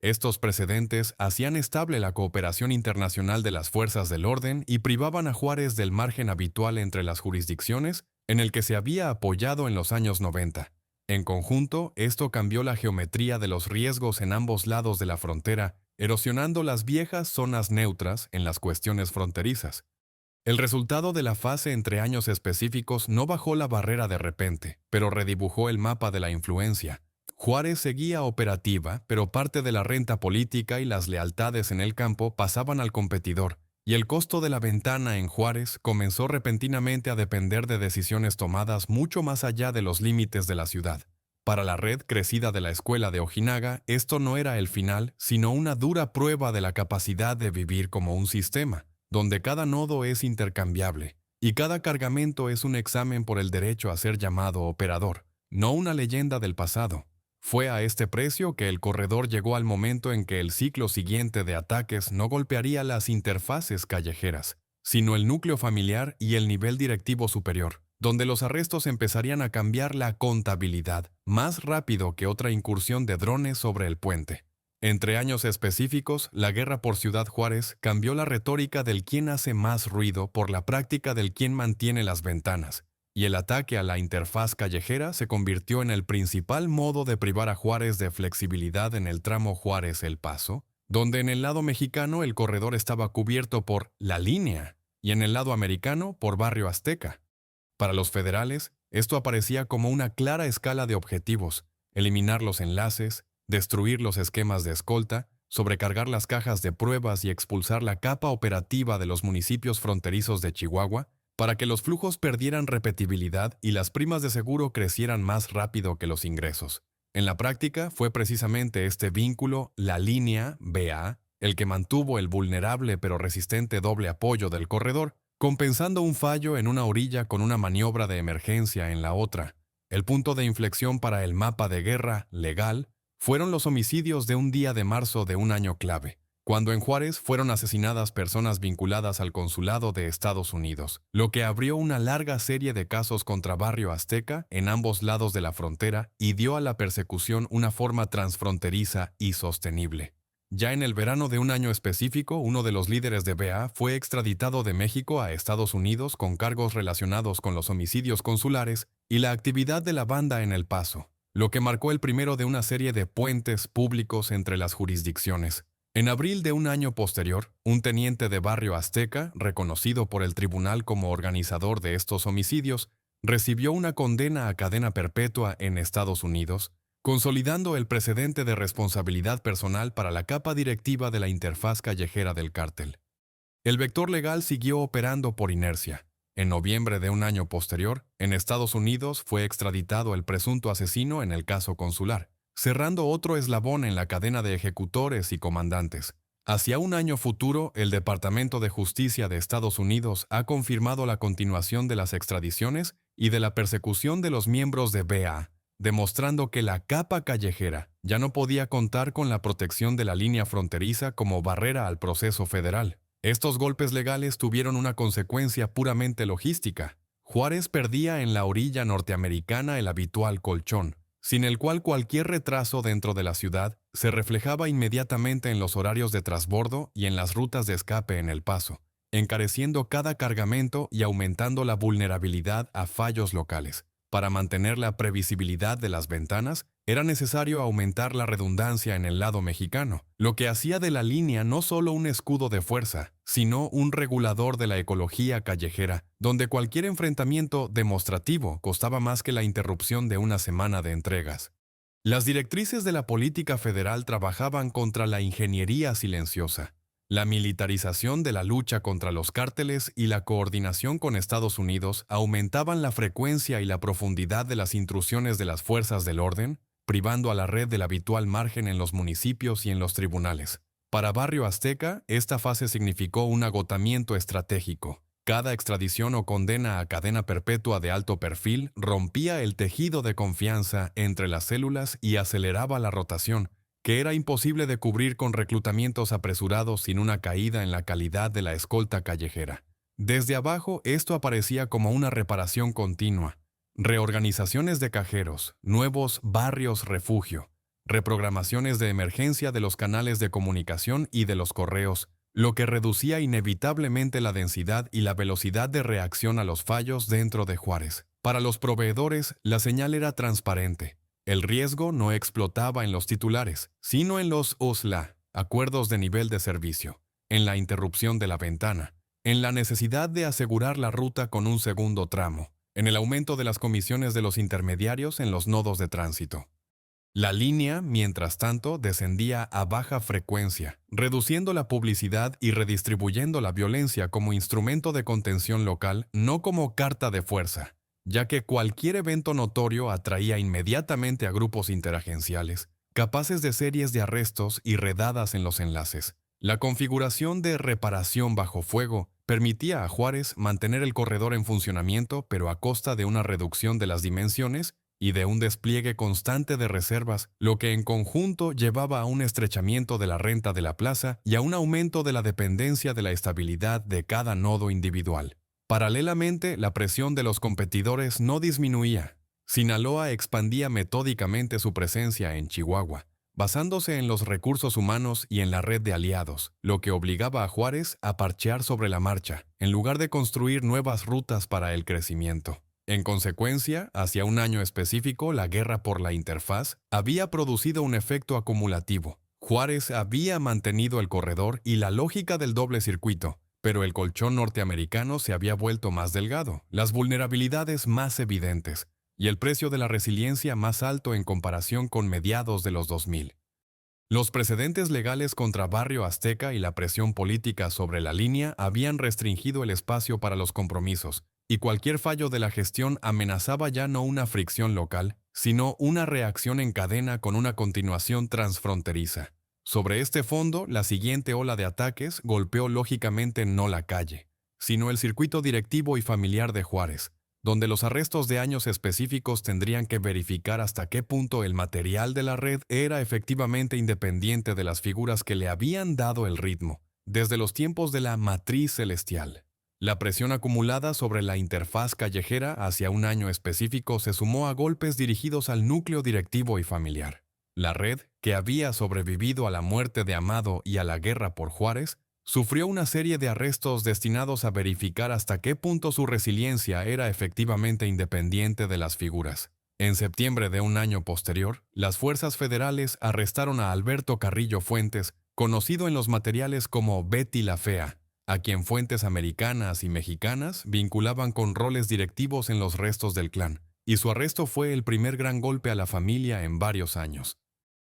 Estos precedentes hacían estable la cooperación internacional de las fuerzas del orden y privaban a Juárez del margen habitual entre las jurisdicciones en el que se había apoyado en los años 90. En conjunto, esto cambió la geometría de los riesgos en ambos lados de la frontera, erosionando las viejas zonas neutras en las cuestiones fronterizas. El resultado de la fase entre años específicos no bajó la barrera de repente, pero redibujó el mapa de la influencia. Juárez seguía operativa, pero parte de la renta política y las lealtades en el campo pasaban al competidor, y el costo de la ventana en Juárez comenzó repentinamente a depender de decisiones tomadas mucho más allá de los límites de la ciudad. Para la red crecida de la escuela de Ojinaga, esto no era el final, sino una dura prueba de la capacidad de vivir como un sistema, donde cada nodo es intercambiable, y cada cargamento es un examen por el derecho a ser llamado operador, no una leyenda del pasado. Fue a este precio que el corredor llegó al momento en que el ciclo siguiente de ataques no golpearía las interfaces callejeras, sino el núcleo familiar y el nivel directivo superior, donde los arrestos empezarían a cambiar la contabilidad más rápido que otra incursión de drones sobre el puente. Entre años específicos, la guerra por Ciudad Juárez cambió la retórica del quién hace más ruido por la práctica del quién mantiene las ventanas, y el ataque a la interfaz callejera se convirtió en el principal modo de privar a Juárez de flexibilidad en el tramo Juárez-El Paso, donde en el lado mexicano el corredor estaba cubierto por la línea y en el lado americano por Barrio Azteca. Para los federales, esto aparecía como una clara escala de objetivos: eliminar los enlaces, destruir los esquemas de escolta, sobrecargar las cajas de pruebas y expulsar la capa operativa de los municipios fronterizos de Chihuahua, para que los flujos perdieran repetibilidad y las primas de seguro crecieran más rápido que los ingresos. En la práctica, fue precisamente este vínculo, la línea BA, el que mantuvo el vulnerable pero resistente doble apoyo del corredor, compensando un fallo en una orilla con una maniobra de emergencia en la otra. El punto de inflexión para el mapa de guerra legal fueron los homicidios de un día de marzo de un año clave, cuando en Juárez fueron asesinadas personas vinculadas al consulado de Estados Unidos, lo que abrió una larga serie de casos contra Barrio Azteca en ambos lados de la frontera y dio a la persecución una forma transfronteriza y sostenible. Ya en el verano de un año específico, uno de los líderes de BA fue extraditado de México a Estados Unidos con cargos relacionados con los homicidios consulares y la actividad de la banda en El Paso, lo que marcó el primero de una serie de puentes públicos entre las jurisdicciones. En abril de un año posterior, un teniente de Barrio Azteca, reconocido por el tribunal como organizador de estos homicidios, recibió una condena a cadena perpetua en Estados Unidos, consolidando el precedente de responsabilidad personal para la capa directiva de la interfaz callejera del cártel. El vector legal siguió operando por inercia. En noviembre de un año posterior, en Estados Unidos fue extraditado el presunto asesino en el caso consular, cerrando otro eslabón en la cadena de ejecutores y comandantes. Hacia un año futuro, el Departamento de Justicia de Estados Unidos ha confirmado la continuación de las extradiciones y de la persecución de los miembros de BA, demostrando que la capa callejera ya no podía contar con la protección de la línea fronteriza como barrera al proceso federal. Estos golpes legales tuvieron una consecuencia puramente logística. Juárez perdía en la orilla norteamericana el habitual colchón, sin el cual cualquier retraso dentro de la ciudad se reflejaba inmediatamente en los horarios de transbordo y en las rutas de escape en El Paso, encareciendo cada cargamento y aumentando la vulnerabilidad a fallos locales. Para mantener la previsibilidad de las ventanas, era necesario aumentar la redundancia en el lado mexicano, lo que hacía de la línea no solo un escudo de fuerza, sino un regulador de la ecología callejera, donde cualquier enfrentamiento demostrativo costaba más que la interrupción de una semana de entregas. Las directrices de la política federal trabajaban contra la ingeniería silenciosa, la militarización de la lucha contra los cárteles y la coordinación con Estados Unidos aumentaban la frecuencia y la profundidad de las intrusiones de las fuerzas del orden, privando a la red del habitual margen en los municipios y en los tribunales. Para Barrio Azteca, esta fase significó un agotamiento estratégico. Cada extradición o condena a cadena perpetua de alto perfil rompía el tejido de confianza entre las células y aceleraba la rotación, que era imposible de cubrir con reclutamientos apresurados sin una caída en la calidad de la escolta callejera. Desde abajo, esto aparecía como una reparación continua. Reorganizaciones de cajeros, nuevos barrios refugio, reprogramaciones de emergencia de los canales de comunicación y de los correos, lo que reducía inevitablemente la densidad y la velocidad de reacción a los fallos dentro de Juárez. Para los proveedores, la señal era transparente. El riesgo no explotaba en los titulares, sino en los OSLA, acuerdos de nivel de servicio, en la interrupción de la ventana, en la necesidad de asegurar la ruta con un segundo tramo, en el aumento de las comisiones de los intermediarios en los nodos de tránsito. La línea, mientras tanto, descendía a baja frecuencia, reduciendo la publicidad y redistribuyendo la violencia como instrumento de contención local, no como carta de fuerza, ya que cualquier evento notorio atraía inmediatamente a grupos interagenciales, capaces de series de arrestos y redadas en los enlaces. La configuración de reparación bajo fuego permitía a Juárez mantener el corredor en funcionamiento, pero a costa de una reducción de las dimensiones y de un despliegue constante de reservas, lo que en conjunto llevaba a un estrechamiento de la renta de la plaza y a un aumento de la dependencia de la estabilidad de cada nodo individual. Paralelamente, la presión de los competidores no disminuía. Sinaloa expandía metódicamente su presencia en Chihuahua, basándose en los recursos humanos y en la red de aliados, lo que obligaba a Juárez a parchear sobre la marcha, en lugar de construir nuevas rutas para el crecimiento. En consecuencia, hacia un año específico, la guerra por la interfaz había producido un efecto acumulativo. Juárez había mantenido el corredor y la lógica del doble circuito, pero el colchón norteamericano se había vuelto más delgado, las vulnerabilidades más evidentes, y el precio de la resiliencia más alto en comparación con mediados de los 2000. Los precedentes legales contra Barrio Azteca y la presión política sobre la línea habían restringido el espacio para los compromisos, y cualquier fallo de la gestión amenazaba ya no una fricción local, sino una reacción en cadena con una continuación transfronteriza. Sobre este fondo, la siguiente ola de ataques golpeó lógicamente no la calle, sino el circuito directivo y familiar de Juárez, donde los arrestos de años específicos tendrían que verificar hasta qué punto el material de la red era efectivamente independiente de las figuras que le habían dado el ritmo, desde los tiempos de la matriz celestial. La presión acumulada sobre la interfaz callejera hacia un año específico se sumó a golpes dirigidos al núcleo directivo y familiar. La red, que había sobrevivido a la muerte de Amado y a la guerra por Juárez, sufrió una serie de arrestos destinados a verificar hasta qué punto su resiliencia era efectivamente independiente de las figuras. En septiembre de un año posterior, las fuerzas federales arrestaron a Alberto Carrillo Fuentes, conocido en los materiales como Betty la Fea, a quien fuentes americanas y mexicanas vinculaban con roles directivos en los restos del clan, y su arresto fue el primer gran golpe a la familia en varios años.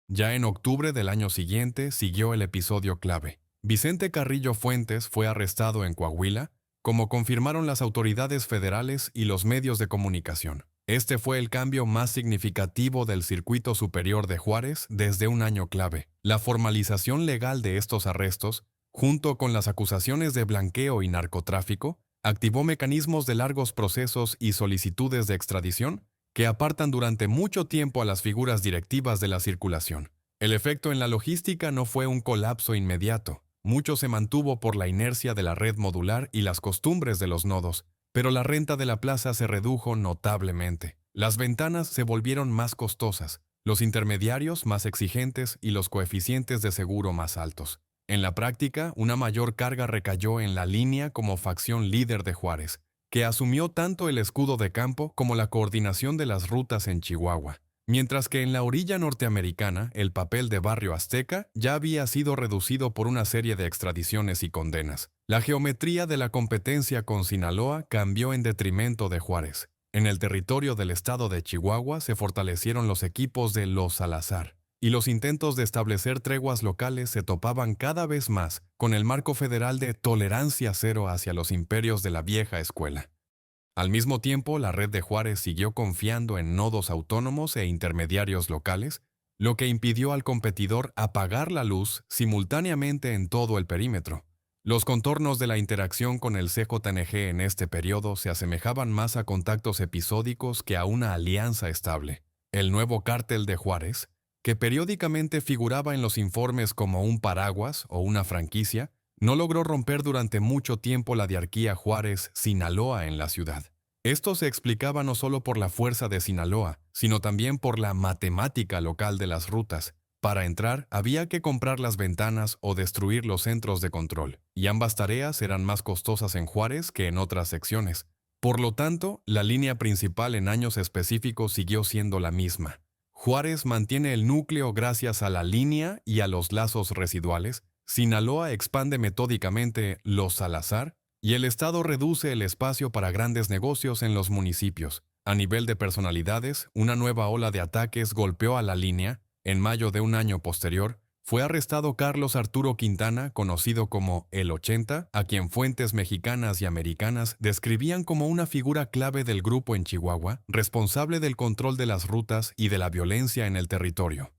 Ya en octubre del año siguiente siguió el episodio clave. Vicente Carrillo Fuentes fue arrestado en Coahuila, como confirmaron las autoridades federales y los medios de comunicación. Este fue el cambio más significativo del circuito superior de Juárez desde un año clave. La formalización legal de estos arrestos, junto con las acusaciones de blanqueo y narcotráfico, activó mecanismos de largos procesos y solicitudes de extradición que apartan durante mucho tiempo a las figuras directivas de la circulación. El efecto en la logística no fue un colapso inmediato. Mucho se mantuvo por la inercia de la red modular y las costumbres de los nodos, pero la renta de la plaza se redujo notablemente. Las ventanas se volvieron más costosas, los intermediarios más exigentes y los coeficientes de seguro más altos. En la práctica, una mayor carga recayó en la línea como facción líder de Juárez, que asumió tanto el escudo de campo como la coordinación de las rutas en Chihuahua, mientras que en la orilla norteamericana el papel de Barrio Azteca ya había sido reducido por una serie de extradiciones y condenas. La geometría de la competencia con Sinaloa cambió en detrimento de Juárez. En el territorio del estado de Chihuahua se fortalecieron los equipos de Los Salazar, y los intentos de establecer treguas locales se topaban cada vez más con el marco federal de tolerancia cero hacia los imperios de la vieja escuela. Al mismo tiempo, la red de Juárez siguió confiando en nodos autónomos e intermediarios locales, lo que impidió al competidor apagar la luz simultáneamente en todo el perímetro. Los contornos de la interacción con el CJNG en este periodo se asemejaban más a contactos episódicos que a una alianza estable. El nuevo cártel de Juárez, que periódicamente figuraba en los informes como un paraguas o una franquicia, no logró romper durante mucho tiempo la diarquía Juárez-Sinaloa en la ciudad. Esto se explicaba no solo por la fuerza de Sinaloa, sino también por la matemática local de las rutas. Para entrar, había que comprar las ventanas o destruir los centros de control, y ambas tareas eran más costosas en Juárez que en otras secciones. Por lo tanto, la línea principal en años específicos siguió siendo la misma. Juárez mantiene el núcleo gracias a la línea y a los lazos residuales. Sinaloa expande metódicamente Los Salazar y el Estado reduce el espacio para grandes negocios en los municipios. A nivel de personalidades, una nueva ola de ataques golpeó a la línea. En mayo de un año posterior, fue arrestado Carlos Arturo Quintana, conocido como El 80, a quien fuentes mexicanas y americanas describían como una figura clave del grupo en Chihuahua, responsable del control de las rutas y de la violencia en el territorio.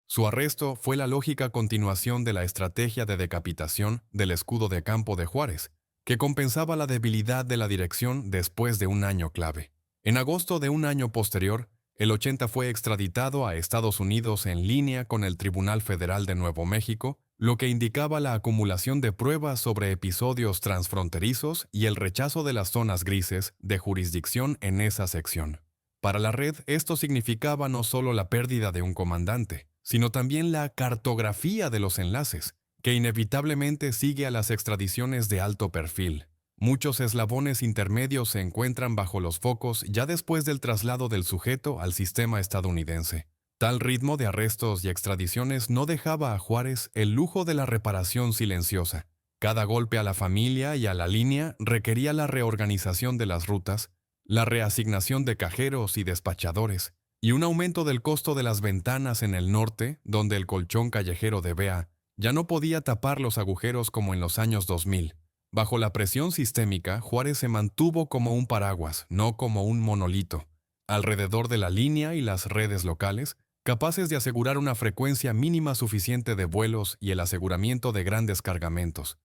Su arresto fue la lógica continuación de la estrategia de decapitación del escudo de campo de Juárez, que compensaba la debilidad de la dirección después de un año clave. En agosto de un año posterior, el 80 fue extraditado a Estados Unidos en línea con el Tribunal Federal de Nuevo México, lo que indicaba la acumulación de pruebas sobre episodios transfronterizos y el rechazo de las zonas grises de jurisdicción en esa sección. Para la red, esto significaba no solo la pérdida de un comandante, sino también la cartografía de los enlaces, que inevitablemente sigue a las extradiciones de alto perfil. Muchos eslabones intermedios se encuentran bajo los focos ya después del traslado del sujeto al sistema estadounidense. Tal ritmo de arrestos y extradiciones no dejaba a Juárez el lujo de la reparación silenciosa. Cada golpe a la familia y a la línea requería la reorganización de las rutas, la reasignación de cajeros y despachadores, y un aumento del costo de las ventanas en el norte, donde el colchón callejero de Bea ya no podía tapar los agujeros como en los años 2000. Bajo la presión sistémica, Juárez se mantuvo como un paraguas, no como un monolito. alrededor de la línea y las redes locales, capaces de asegurar una frecuencia mínima suficiente de vuelos y el aseguramiento de grandes cargamentos.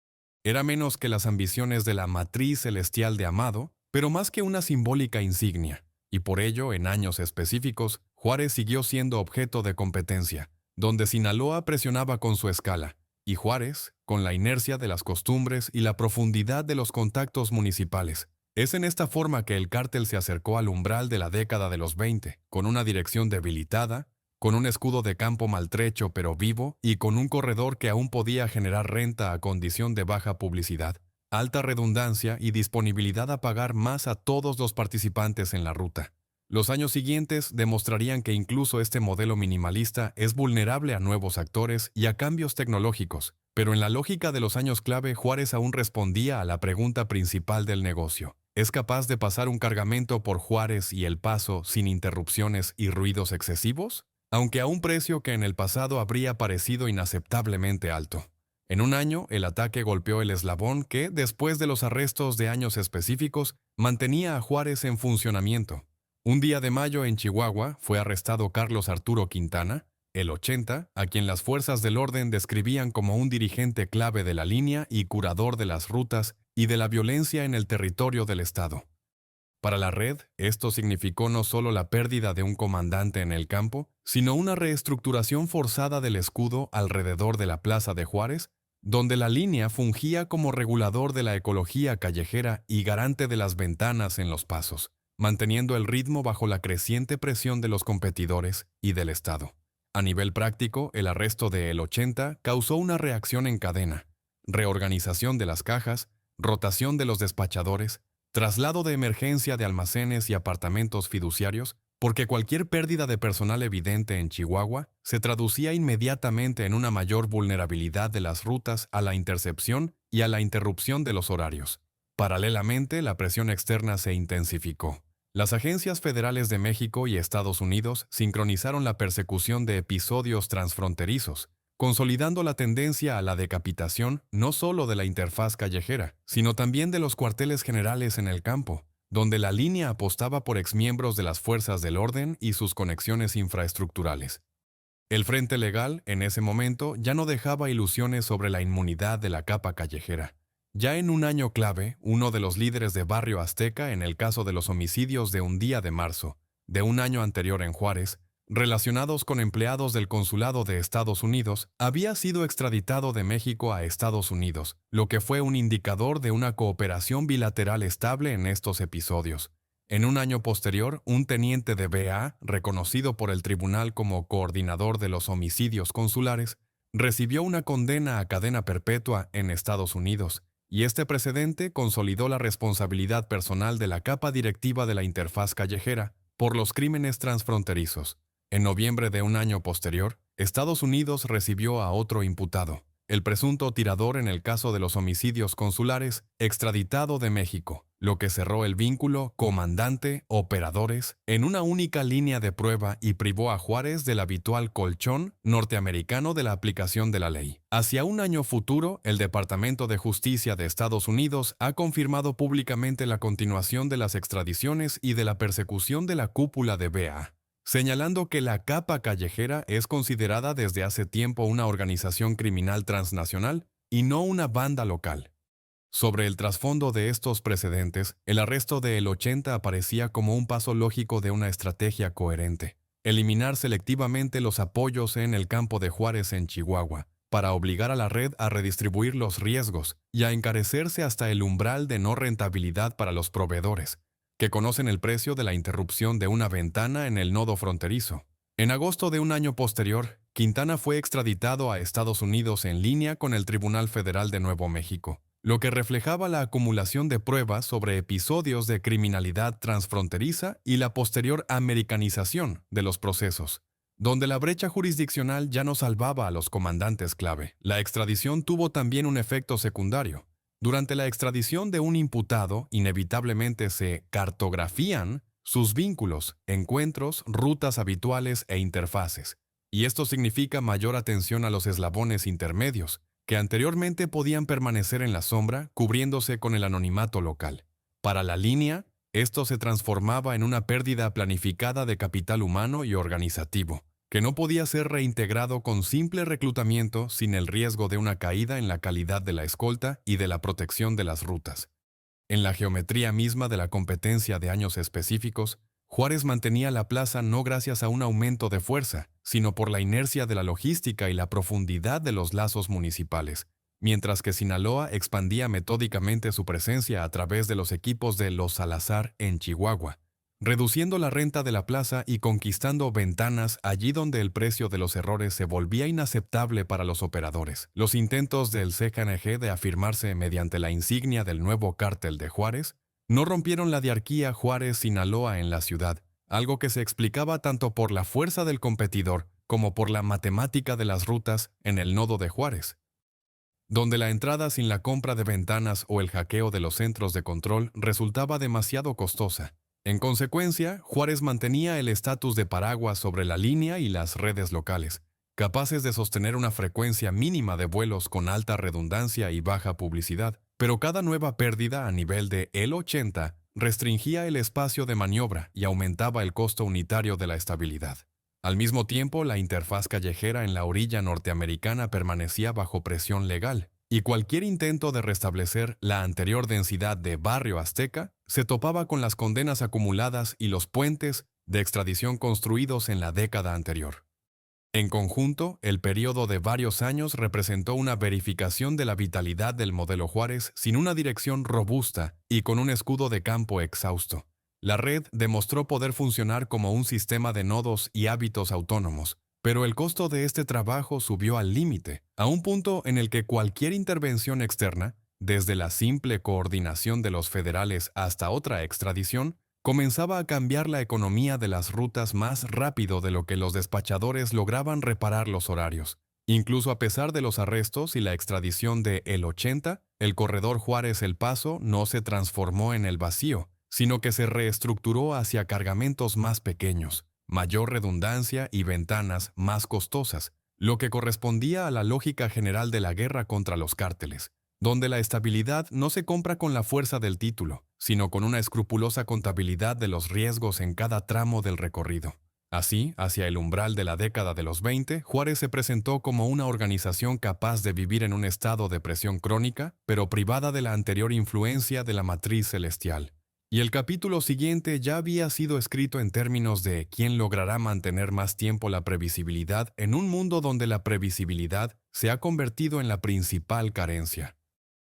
Era menos que las ambiciones de la matriz celestial de Amado, pero más que una simbólica insignia, y por ello, en años específicos, Juárez siguió siendo objeto de competencia, donde Sinaloa presionaba con su escala, y Juárez, con la inercia de las costumbres y la profundidad de los contactos municipales. Es en esta forma que el cártel se acercó al umbral de la década de los 20, con una dirección debilitada, con un escudo de campo maltrecho pero vivo y con un corredor que aún podía generar renta a condición de baja publicidad, alta redundancia y disponibilidad a pagar más a todos los participantes en la ruta. Los años siguientes demostrarían que incluso este modelo minimalista es vulnerable a nuevos actores y a cambios tecnológicos, pero en la lógica de los años clave Juárez aún respondía a la pregunta principal del negocio. ¿Es capaz de pasar un cargamento por Juárez y El Paso sin interrupciones y ruidos excesivos? Aunque a un precio que en el pasado habría parecido inaceptablemente alto. En un año, el ataque golpeó el eslabón que, después de los arrestos de años específicos, mantenía a Juárez en funcionamiento. Un día de mayo en Chihuahua fue arrestado Carlos Arturo Quintana, el 80, a quien las fuerzas del orden describían como un dirigente clave de la línea y curador de las rutas y de la violencia en el territorio del Estado. Para la red, esto significó no solo la pérdida de un comandante en el campo, sino una reestructuración forzada del escudo alrededor de la Plaza de Juárez, donde la línea fungía como regulador de la ecología callejera y garante de las ventanas en los pasos, manteniendo el ritmo bajo la creciente presión de los competidores y del Estado. A nivel práctico, el arresto de El 80 causó una reacción en cadena, reorganización de las cajas, rotación de los despachadores, traslado de emergencia de almacenes y apartamentos fiduciarios, porque cualquier pérdida de personal evidente en Chihuahua se traducía inmediatamente en una mayor vulnerabilidad de las rutas a la intercepción y a la interrupción de los horarios. Paralelamente, la presión externa se intensificó. Las agencias federales de México y Estados Unidos sincronizaron la persecución de episodios transfronterizos, consolidando la tendencia a la decapitación no solo de la interfaz callejera, sino también de los cuarteles generales en el campo, donde la línea apostaba por exmiembros de las fuerzas del orden y sus conexiones infraestructurales. El frente legal, en ese momento, ya no dejaba ilusiones sobre la inmunidad de la capa callejera. Ya en un año clave, uno de los líderes de Barrio Azteca en el caso de los homicidios de un día de marzo, de un año anterior en Juárez, relacionados con empleados del Consulado de Estados Unidos, había sido extraditado de México a Estados Unidos, lo que fue un indicador de una cooperación bilateral estable en estos episodios. En un año posterior, un teniente de BA, reconocido por el tribunal como coordinador de los homicidios consulares, recibió una condena a cadena perpetua en Estados Unidos, y este precedente consolidó la responsabilidad personal de la capa directiva de la interfaz callejera por los crímenes transfronterizos. En noviembre de un año posterior, Estados Unidos recibió a otro imputado, el presunto tirador en el caso de los homicidios consulares, extraditado de México, lo que cerró el vínculo comandante-operadores en una única línea de prueba y privó a Juárez del habitual colchón norteamericano de la aplicación de la ley. Hacia un año futuro, el Departamento de Justicia de Estados Unidos ha confirmado públicamente la continuación de las extradiciones y de la persecución de la cúpula de BA, señalando que la capa callejera es considerada desde hace tiempo una organización criminal transnacional y no una banda local. Sobre el trasfondo de estos precedentes, el arresto de El 80 aparecía como un paso lógico de una estrategia coherente: eliminar selectivamente los apoyos en el campo de Juárez en Chihuahua, para obligar a la red a redistribuir los riesgos y a encarecerse hasta el umbral de no rentabilidad para los proveedores, que conocen el precio de la interrupción de una ventana en el nodo fronterizo. En agosto de un año posterior, Quintana fue extraditado a Estados Unidos en línea con el Tribunal Federal de Nuevo México, lo que reflejaba la acumulación de pruebas sobre episodios de criminalidad transfronteriza y la posterior americanización de los procesos, donde la brecha jurisdiccional ya no salvaba a los comandantes clave. La extradición tuvo también un efecto secundario. Durante la extradición de un imputado, inevitablemente se cartografían sus vínculos, encuentros, rutas habituales e interfaces. Y esto significa mayor atención a los eslabones intermedios, que anteriormente podían permanecer en la sombra, cubriéndose con el anonimato local. Para la línea, Esto se transformaba en una pérdida planificada de capital humano y organizativo, que no podía ser reintegrado con simple reclutamiento sin el riesgo de una caída en la calidad de la escolta y de la protección de las rutas. En la geometría misma de la competencia de años específicos, Juárez mantenía la plaza no gracias a un aumento de fuerza, sino por la inercia de la logística y la profundidad de los lazos municipales, mientras que Sinaloa expandía metódicamente su presencia a través de los equipos de Los Salazar en Chihuahua, reduciendo la renta de la plaza y conquistando ventanas allí donde el precio de los errores se volvía inaceptable para los operadores. Los intentos del CKNG de afirmarse mediante la insignia del nuevo cártel de Juárez no rompieron la diarquía Juárez-Sinaloa en la ciudad, algo que se explicaba tanto por la fuerza del competidor como por la matemática de las rutas en el nodo de Juárez, donde la entrada sin la compra de ventanas o el hackeo de los centros de control resultaba demasiado costosa. En consecuencia, Juárez mantenía el estatus de paraguas sobre la línea y las redes locales, capaces de sostener una frecuencia mínima de vuelos con alta redundancia y baja publicidad, pero cada nueva pérdida a nivel de el 80 restringía el espacio de maniobra y aumentaba el costo unitario de la estabilidad. Al mismo tiempo, la interfaz callejera en la orilla norteamericana permanecía bajo presión legal, y cualquier intento de restablecer la anterior densidad de Barrio Azteca se topaba con las condenas acumuladas y los puentes de extradición construidos en la década anterior. En conjunto, el periodo de varios años representó una verificación de la vitalidad del modelo Juárez sin una dirección robusta y con un escudo de campo exhausto. La red demostró poder funcionar como un sistema de nodos y hábitos autónomos, pero el costo de este trabajo subió al límite, a un punto en el que cualquier intervención externa, desde la simple coordinación de los federales hasta otra extradición, comenzaba a cambiar la economía de las rutas más rápido de lo que los despachadores lograban reparar los horarios. Incluso a pesar de los arrestos y la extradición de el 80, el corredor Juárez-El Paso no se transformó en el vacío, sino que se reestructuró hacia cargamentos más pequeños, mayor redundancia y ventanas más costosas, lo que correspondía a la lógica general de la guerra contra los cárteles, donde la estabilidad no se compra con la fuerza del título, sino con una escrupulosa contabilidad de los riesgos en cada tramo del recorrido. Así, hacia el umbral de la década de los 20, Juárez se presentó como una organización capaz de vivir en un estado de presión crónica, pero privada de la anterior influencia de la matriz celestial. Y el capítulo siguiente ya había sido escrito en términos de quién logrará mantener más tiempo la previsibilidad en un mundo donde la previsibilidad se ha convertido en la principal carencia.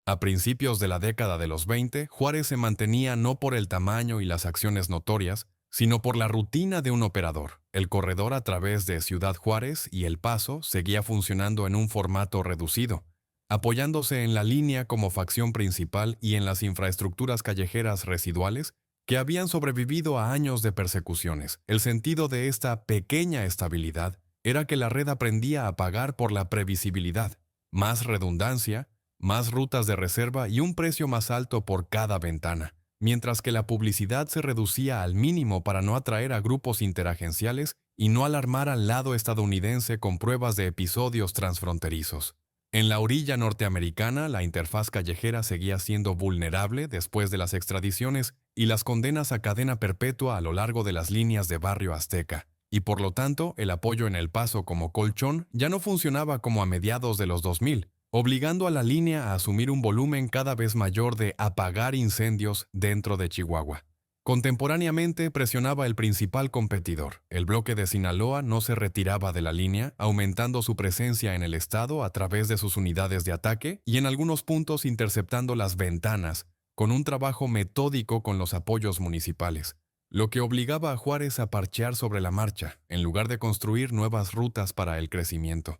A principios de la década de los 20, Juárez se mantenía no por el tamaño y las acciones notorias, sino por la rutina de un operador. El corredor a través de Ciudad Juárez y El Paso seguía funcionando en un formato reducido, apoyándose en la línea como facción principal y en las infraestructuras callejeras residuales que habían sobrevivido a años de persecuciones. El sentido de esta pequeña estabilidad era que la red aprendía a pagar por la previsibilidad, más redundancia, más rutas de reserva y un precio más alto por cada ventana, mientras que la publicidad se reducía al mínimo para no atraer a grupos interagenciales y no alarmar al lado estadounidense con pruebas de episodios transfronterizos. En la orilla norteamericana, la interfaz callejera seguía siendo vulnerable después de las extradiciones y las condenas a cadena perpetua a lo largo de las líneas de Barrio Azteca, y por lo tanto el apoyo en El Paso como colchón ya no funcionaba como a mediados de los 2000, obligando a la línea a asumir un volumen cada vez mayor de apagar incendios dentro de Chihuahua. Contemporáneamente presionaba el principal competidor. El bloque de Sinaloa no se retiraba de la línea, aumentando su presencia en el estado a través de sus unidades de ataque y en algunos puntos interceptando las ventanas, con un trabajo metódico con los apoyos municipales, lo que obligaba a Juárez a parchear sobre la marcha, en lugar de construir nuevas rutas para el crecimiento.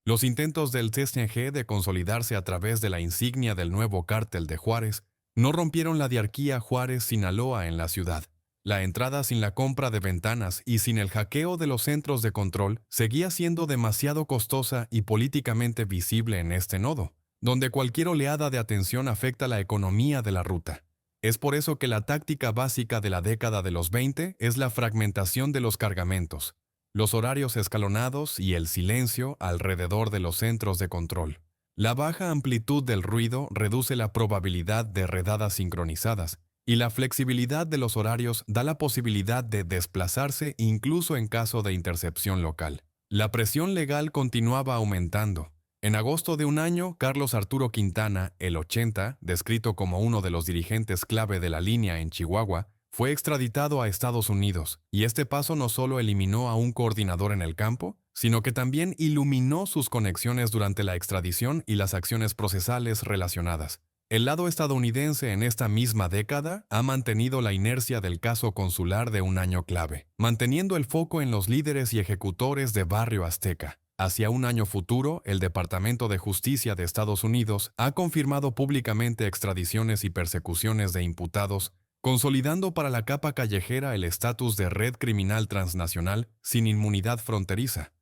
Los intentos del CSNG de consolidarse a través de la insignia del nuevo cártel de Juárez no rompieron la diarquía Juárez-Sinaloa en la ciudad. La entrada sin la compra de ventanas y sin el hackeo de los centros de control seguía siendo demasiado costosa y políticamente visible en este nodo, donde cualquier oleada de atención afecta la economía de la ruta. Es por eso que la táctica básica de la década de los 20 es la fragmentación de los cargamentos, los horarios escalonados y el silencio alrededor de los centros de control. La baja amplitud del ruido reduce la probabilidad de redadas sincronizadas Y la flexibilidad de los horarios da la posibilidad de desplazarse incluso en caso de intercepción local. La presión legal continuaba aumentando. En agosto de un año, Carlos Arturo Quintana, el 80, descrito como uno de los dirigentes clave de la línea en Chihuahua, fue extraditado a Estados Unidos, y este paso no solo eliminó a un coordinador en el campo, sino que también iluminó sus conexiones durante la extradición y las acciones procesales relacionadas. El lado estadounidense en esta misma década ha mantenido la inercia del caso consular de un año clave, manteniendo el foco en los líderes y ejecutores de Barrio Azteca. Hacia un año futuro, el Departamento de Justicia de Estados Unidos ha confirmado públicamente extradiciones y persecuciones de imputados, consolidando para la capa callejera el estatus de red criminal transnacional sin inmunidad fronteriza.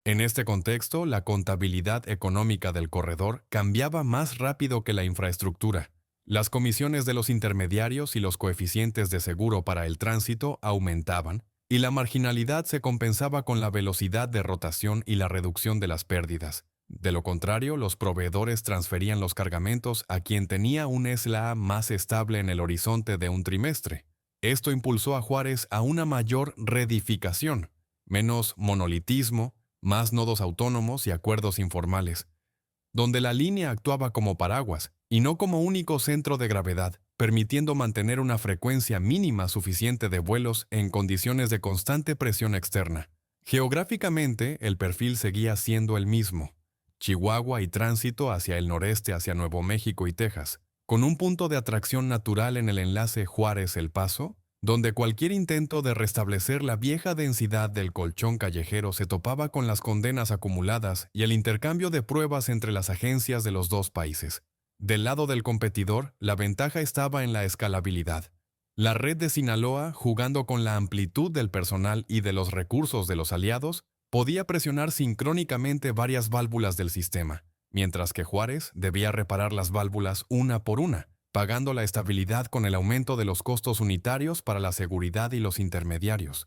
En este contexto, la contabilidad económica del corredor cambiaba más rápido que la infraestructura. Las comisiones de los intermediarios y los coeficientes de seguro para el tránsito aumentaban, y la marginalidad se compensaba con la velocidad de rotación y la reducción de las pérdidas. De lo contrario, los proveedores transferían los cargamentos a quien tenía un SLA más estable en el horizonte de un trimestre. Esto impulsó a Juárez a una mayor redificación, menos monolitismo, más nodos autónomos y acuerdos informales, donde la línea actuaba como paraguas y no como único centro de gravedad, permitiendo mantener una frecuencia mínima suficiente de vuelos en condiciones de constante presión externa. Geográficamente, el perfil seguía siendo el mismo: Chihuahua y tránsito hacia el noreste, hacia Nuevo México y Texas, con un punto de atracción natural en el enlace Juárez-El Paso, donde cualquier intento de restablecer la vieja densidad del colchón callejero se topaba con las condenas acumuladas y el intercambio de pruebas entre las agencias de los dos países. Del lado del competidor, la ventaja estaba en la escalabilidad. La red de Sinaloa, jugando con la amplitud del personal y de los recursos de los aliados, podía presionar sincrónicamente varias válvulas del sistema, mientras que Juárez debía reparar las válvulas una por una, pagando la estabilidad con el aumento de los costos unitarios para la seguridad y los intermediarios.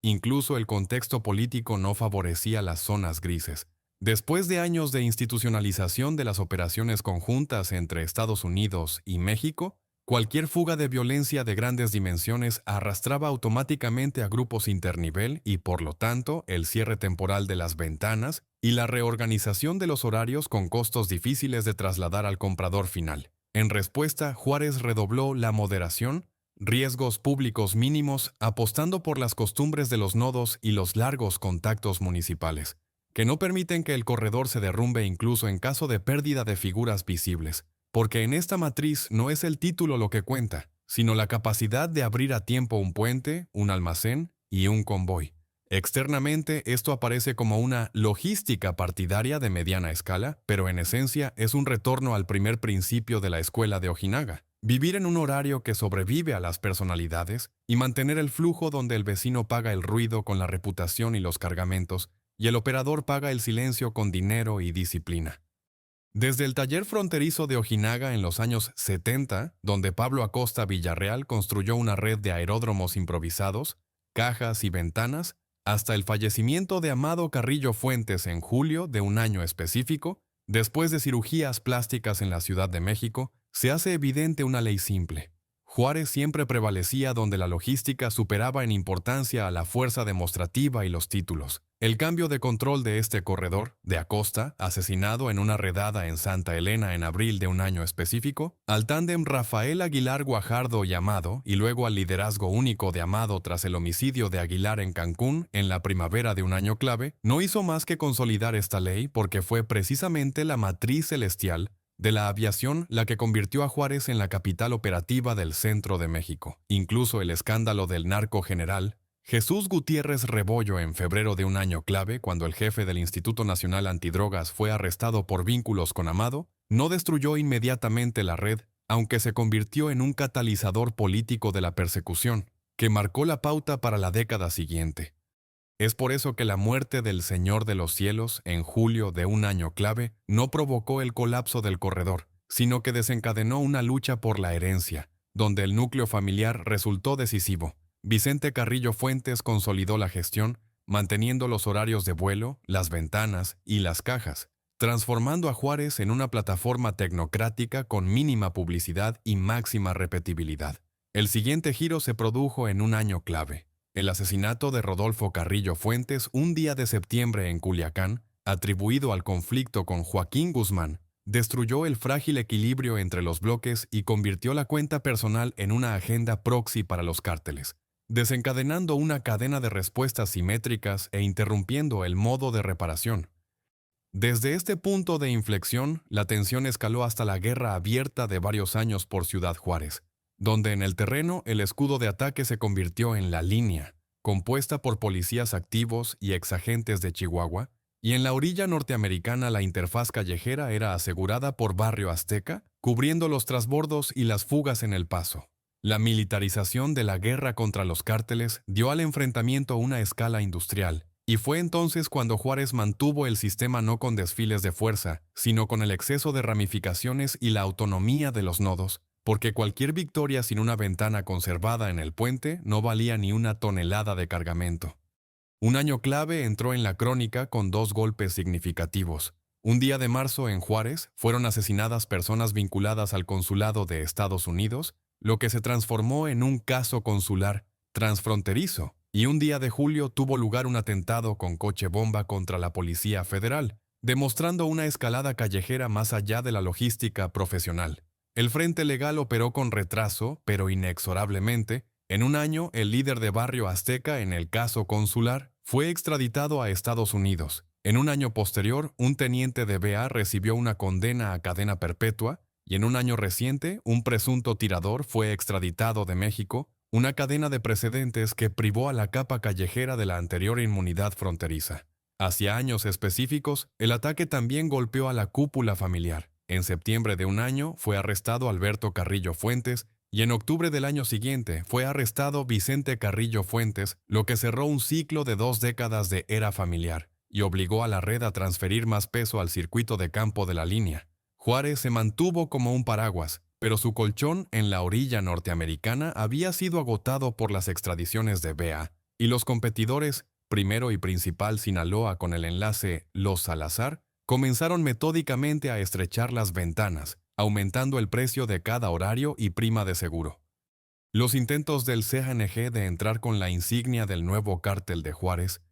Incluso el contexto político no favorecía las zonas grises. Después de años de institucionalización de las operaciones conjuntas entre Estados Unidos y México, cualquier fuga de violencia de grandes dimensiones arrastraba automáticamente a grupos internivel y, por lo tanto, el cierre temporal de las ventanas y la reorganización de los horarios con costos difíciles de trasladar al comprador final. En respuesta, Juárez redobló la moderación, riesgos públicos mínimos, apostando por las costumbres de los nodos y los largos contactos municipales, que no permiten que el corredor se derrumbe incluso en caso de pérdida de figuras visibles, porque en esta matriz no es el título lo que cuenta, sino la capacidad de abrir a tiempo un puente, un almacén y un convoy. Externamente, esto aparece como una logística partidaria de mediana escala, pero en esencia es un retorno al primer principio de la escuela de Ojinaga: vivir en un horario que sobrevive a las personalidades y mantener el flujo donde el vecino paga el ruido con la reputación y los cargamentos, y el operador paga el silencio con dinero y disciplina. Desde el taller fronterizo de Ojinaga en los años 70, donde Pablo Acosta Villarreal construyó una red de aeródromos improvisados, cajas y ventanas, hasta el fallecimiento de Amado Carrillo Fuentes en julio de un año específico, después de cirugías plásticas en la Ciudad de México, se hace evidente una ley simple. Juárez siempre prevalecía donde la logística superaba en importancia a la fuerza demostrativa y los títulos. El cambio de control de este corredor, de Acosta, asesinado en una redada en Santa Elena en abril de un año específico, al tándem Rafael Aguilar Guajardo y Amado, y luego al liderazgo único de Amado tras el homicidio de Aguilar en Cancún en la primavera de un año clave, no hizo más que consolidar esta ley porque fue precisamente la matriz celestial de la aviación la que convirtió a Juárez en la capital operativa del centro de México. Incluso el escándalo del narco general Jesús Gutiérrez Rebollo en febrero de un año clave, cuando el jefe del Instituto Nacional Antidrogas fue arrestado por vínculos con Amado, no destruyó inmediatamente la red, aunque se convirtió en un catalizador político de la persecución, que marcó la pauta para la década siguiente. Es por eso que la muerte del Señor de los Cielos en julio de un año clave no provocó el colapso del corredor, sino que desencadenó una lucha por la herencia, donde el núcleo familiar resultó decisivo. Vicente Carrillo Fuentes consolidó la gestión, manteniendo los horarios de vuelo, las ventanas y las cajas, transformando a Juárez en una plataforma tecnocrática con mínima publicidad y máxima repetibilidad. El siguiente giro se produjo en un año clave. El asesinato de Rodolfo Carrillo Fuentes un día de septiembre en Culiacán, atribuido al conflicto con Joaquín Guzmán, destruyó el frágil equilibrio entre los bloques y convirtió la cuenta personal en una agenda proxy para los cárteles, desencadenando una cadena de respuestas simétricas e interrumpiendo el modo de reparación. Desde este punto de inflexión, la tensión escaló hasta la guerra abierta de varios años por Ciudad Juárez, donde en el terreno el escudo de ataque se convirtió en la línea, compuesta por policías activos y exagentes de Chihuahua, y en la orilla norteamericana la interfaz callejera era asegurada por Barrio Azteca, cubriendo los trasbordos y las fugas en El Paso. La militarización de la guerra contra los cárteles dio al enfrentamiento una escala industrial, y fue entonces cuando Juárez mantuvo el sistema no con desfiles de fuerza, sino con el exceso de ramificaciones y la autonomía de los nodos, porque cualquier victoria sin una ventana conservada en el puente no valía ni una tonelada de cargamento. Un año clave entró en la crónica con dos golpes significativos. Un día de marzo en Juárez fueron asesinadas personas vinculadas al consulado de Estados Unidos, lo que se transformó en un caso consular transfronterizo, y un día de julio tuvo lugar un atentado con coche bomba contra la Policía Federal, demostrando una escalada callejera más allá de la logística profesional. El Frente Legal operó con retraso, pero inexorablemente. En un año, el líder de Barrio Azteca en el caso consular fue extraditado a Estados Unidos. En un año posterior, un teniente de BA recibió una condena a cadena perpetua, y en un año reciente, un presunto tirador fue extraditado de México, una cadena de precedentes que privó a la capa callejera de la anterior inmunidad fronteriza. Hacia años específicos, el ataque también golpeó a la cúpula familiar. En septiembre de un año fue arrestado Alberto Carrillo Fuentes y en octubre del año siguiente fue arrestado Vicente Carrillo Fuentes, lo que cerró un ciclo de 2 décadas de era familiar y obligó a la red a transferir más peso al circuito de campo de la línea. Juárez se mantuvo como un paraguas, pero su colchón en la orilla norteamericana había sido agotado por las extradiciones de BA, y los competidores, primero y principal Sinaloa con el enlace Los Salazar, comenzaron metódicamente a estrechar las ventanas, aumentando el precio de cada horario y prima de seguro. Los intentos del CNG de entrar con la insignia del nuevo cártel de Juárez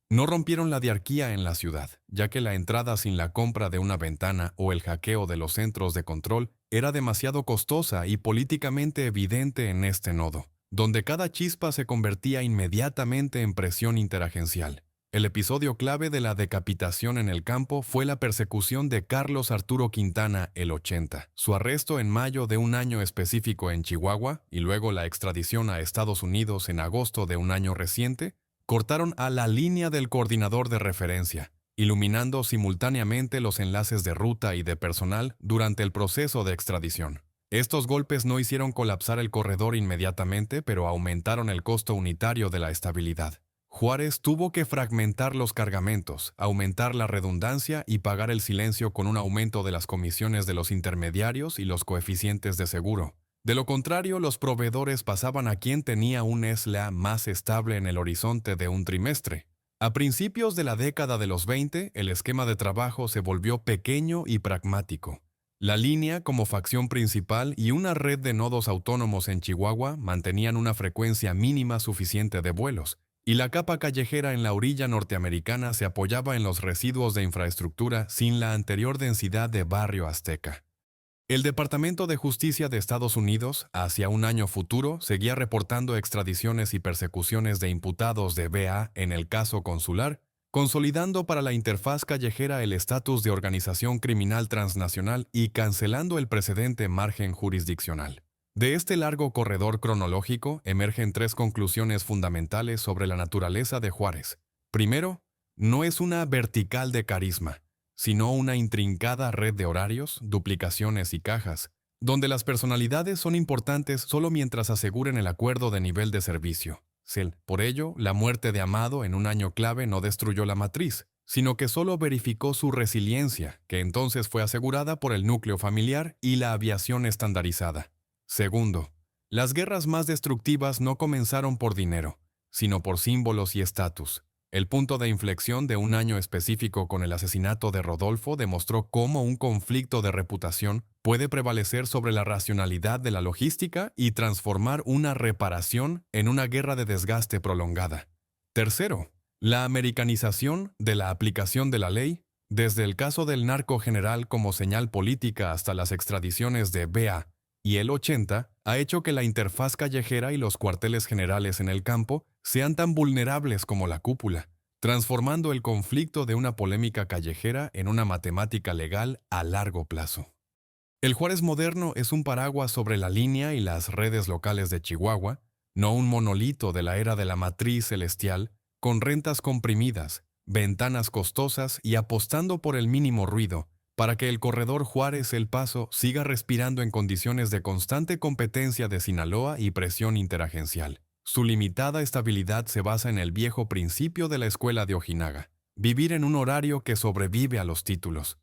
no rompieron la diarquía en la ciudad, ya que la entrada sin la compra de una ventana o el hackeo de los centros de control era demasiado costosa y políticamente evidente en este nodo, donde cada chispa se convertía inmediatamente en presión interagencial. El episodio clave de la decapitación en el campo fue la persecución de Carlos Arturo Quintana el 80, su arresto en mayo de un año específico en Chihuahua y luego la extradición a Estados Unidos en agosto de un año reciente, cortaron a la línea del coordinador de referencia, iluminando simultáneamente los enlaces de ruta y de personal durante el proceso de extradición. Estos golpes no hicieron colapsar el corredor inmediatamente, pero aumentaron el costo unitario de la estabilidad. Juárez tuvo que fragmentar los cargamentos, aumentar la redundancia y pagar el silencio con un aumento de las comisiones de los intermediarios y los coeficientes de seguro. De lo contrario, los proveedores pasaban a quien tenía un SLA más estable en el horizonte de un trimestre. A principios de la década de los 20, el esquema de trabajo se volvió pequeño y pragmático. La línea como facción principal y una red de nodos autónomos en Chihuahua mantenían una frecuencia mínima suficiente de vuelos, y la capa callejera en la orilla norteamericana se apoyaba en los residuos de infraestructura sin la anterior densidad de Barrio Azteca. El Departamento de Justicia de Estados Unidos, hacia un año futuro, seguía reportando extradiciones y persecuciones de imputados de BA en el caso consular, consolidando para la interfaz callejera el estatus de organización criminal transnacional y cancelando el precedente margen jurisdiccional. De este largo corredor cronológico emergen 3 conclusiones fundamentales sobre la naturaleza de Juárez. Primero, no es una vertical de carisma, sino una intrincada red de horarios, duplicaciones y cajas, donde las personalidades son importantes solo mientras aseguren el acuerdo de nivel de servicio. Por ello, la muerte de Amado en un año clave no destruyó la matriz, sino que solo verificó su resiliencia, que entonces fue asegurada por el núcleo familiar y la aviación estandarizada. Segundo, las guerras más destructivas no comenzaron por dinero, sino por símbolos y estatus. El punto de inflexión de un año específico con el asesinato de Rodolfo demostró cómo un conflicto de reputación puede prevalecer sobre la racionalidad de la logística y transformar una reparación en una guerra de desgaste prolongada. Tercero, la americanización de la aplicación de la ley, desde el caso del narco general como señal política hasta las extradiciones de BA y el 80, ha hecho que la interfaz callejera y los cuarteles generales en el campo sean tan vulnerables como la cúpula, transformando el conflicto de una polémica callejera en una matemática legal a largo plazo. El Juárez moderno es un paraguas sobre la línea y las redes locales de Chihuahua, no un monolito de la era de la matriz celestial, con rentas comprimidas, ventanas costosas y apostando por el mínimo ruido, para que el corredor Juárez-El Paso siga respirando en condiciones de constante competencia de Sinaloa y presión interagencial. Su limitada estabilidad se basa en el viejo principio de la escuela de Ojinaga: vivir en un horario que sobrevive a los títulos.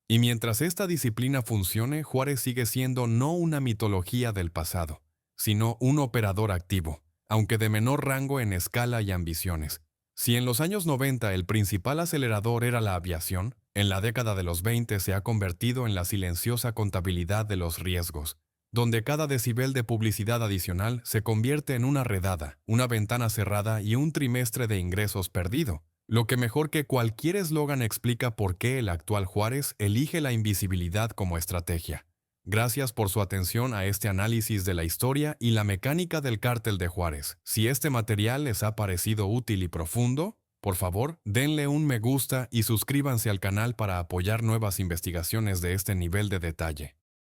Y mientras esta disciplina funcione, Juárez sigue siendo no una mitología del pasado, sino un operador activo, aunque de menor rango en escala y ambiciones. Si en los años 90 el principal acelerador era la aviación, en la década de los 20 se ha convertido en la silenciosa contabilidad de los riesgos, donde cada decibel de publicidad adicional se convierte en una redada, una ventana cerrada y un trimestre de ingresos perdido. Lo que mejor que cualquier eslogan explica por qué el actual Juárez elige la invisibilidad como estrategia. Gracias por su atención a este análisis de la historia y la mecánica del cártel de Juárez. Si este material les ha parecido útil y profundo, por favor, denle un me gusta y suscríbanse al canal para apoyar nuevas investigaciones de este nivel de detalle.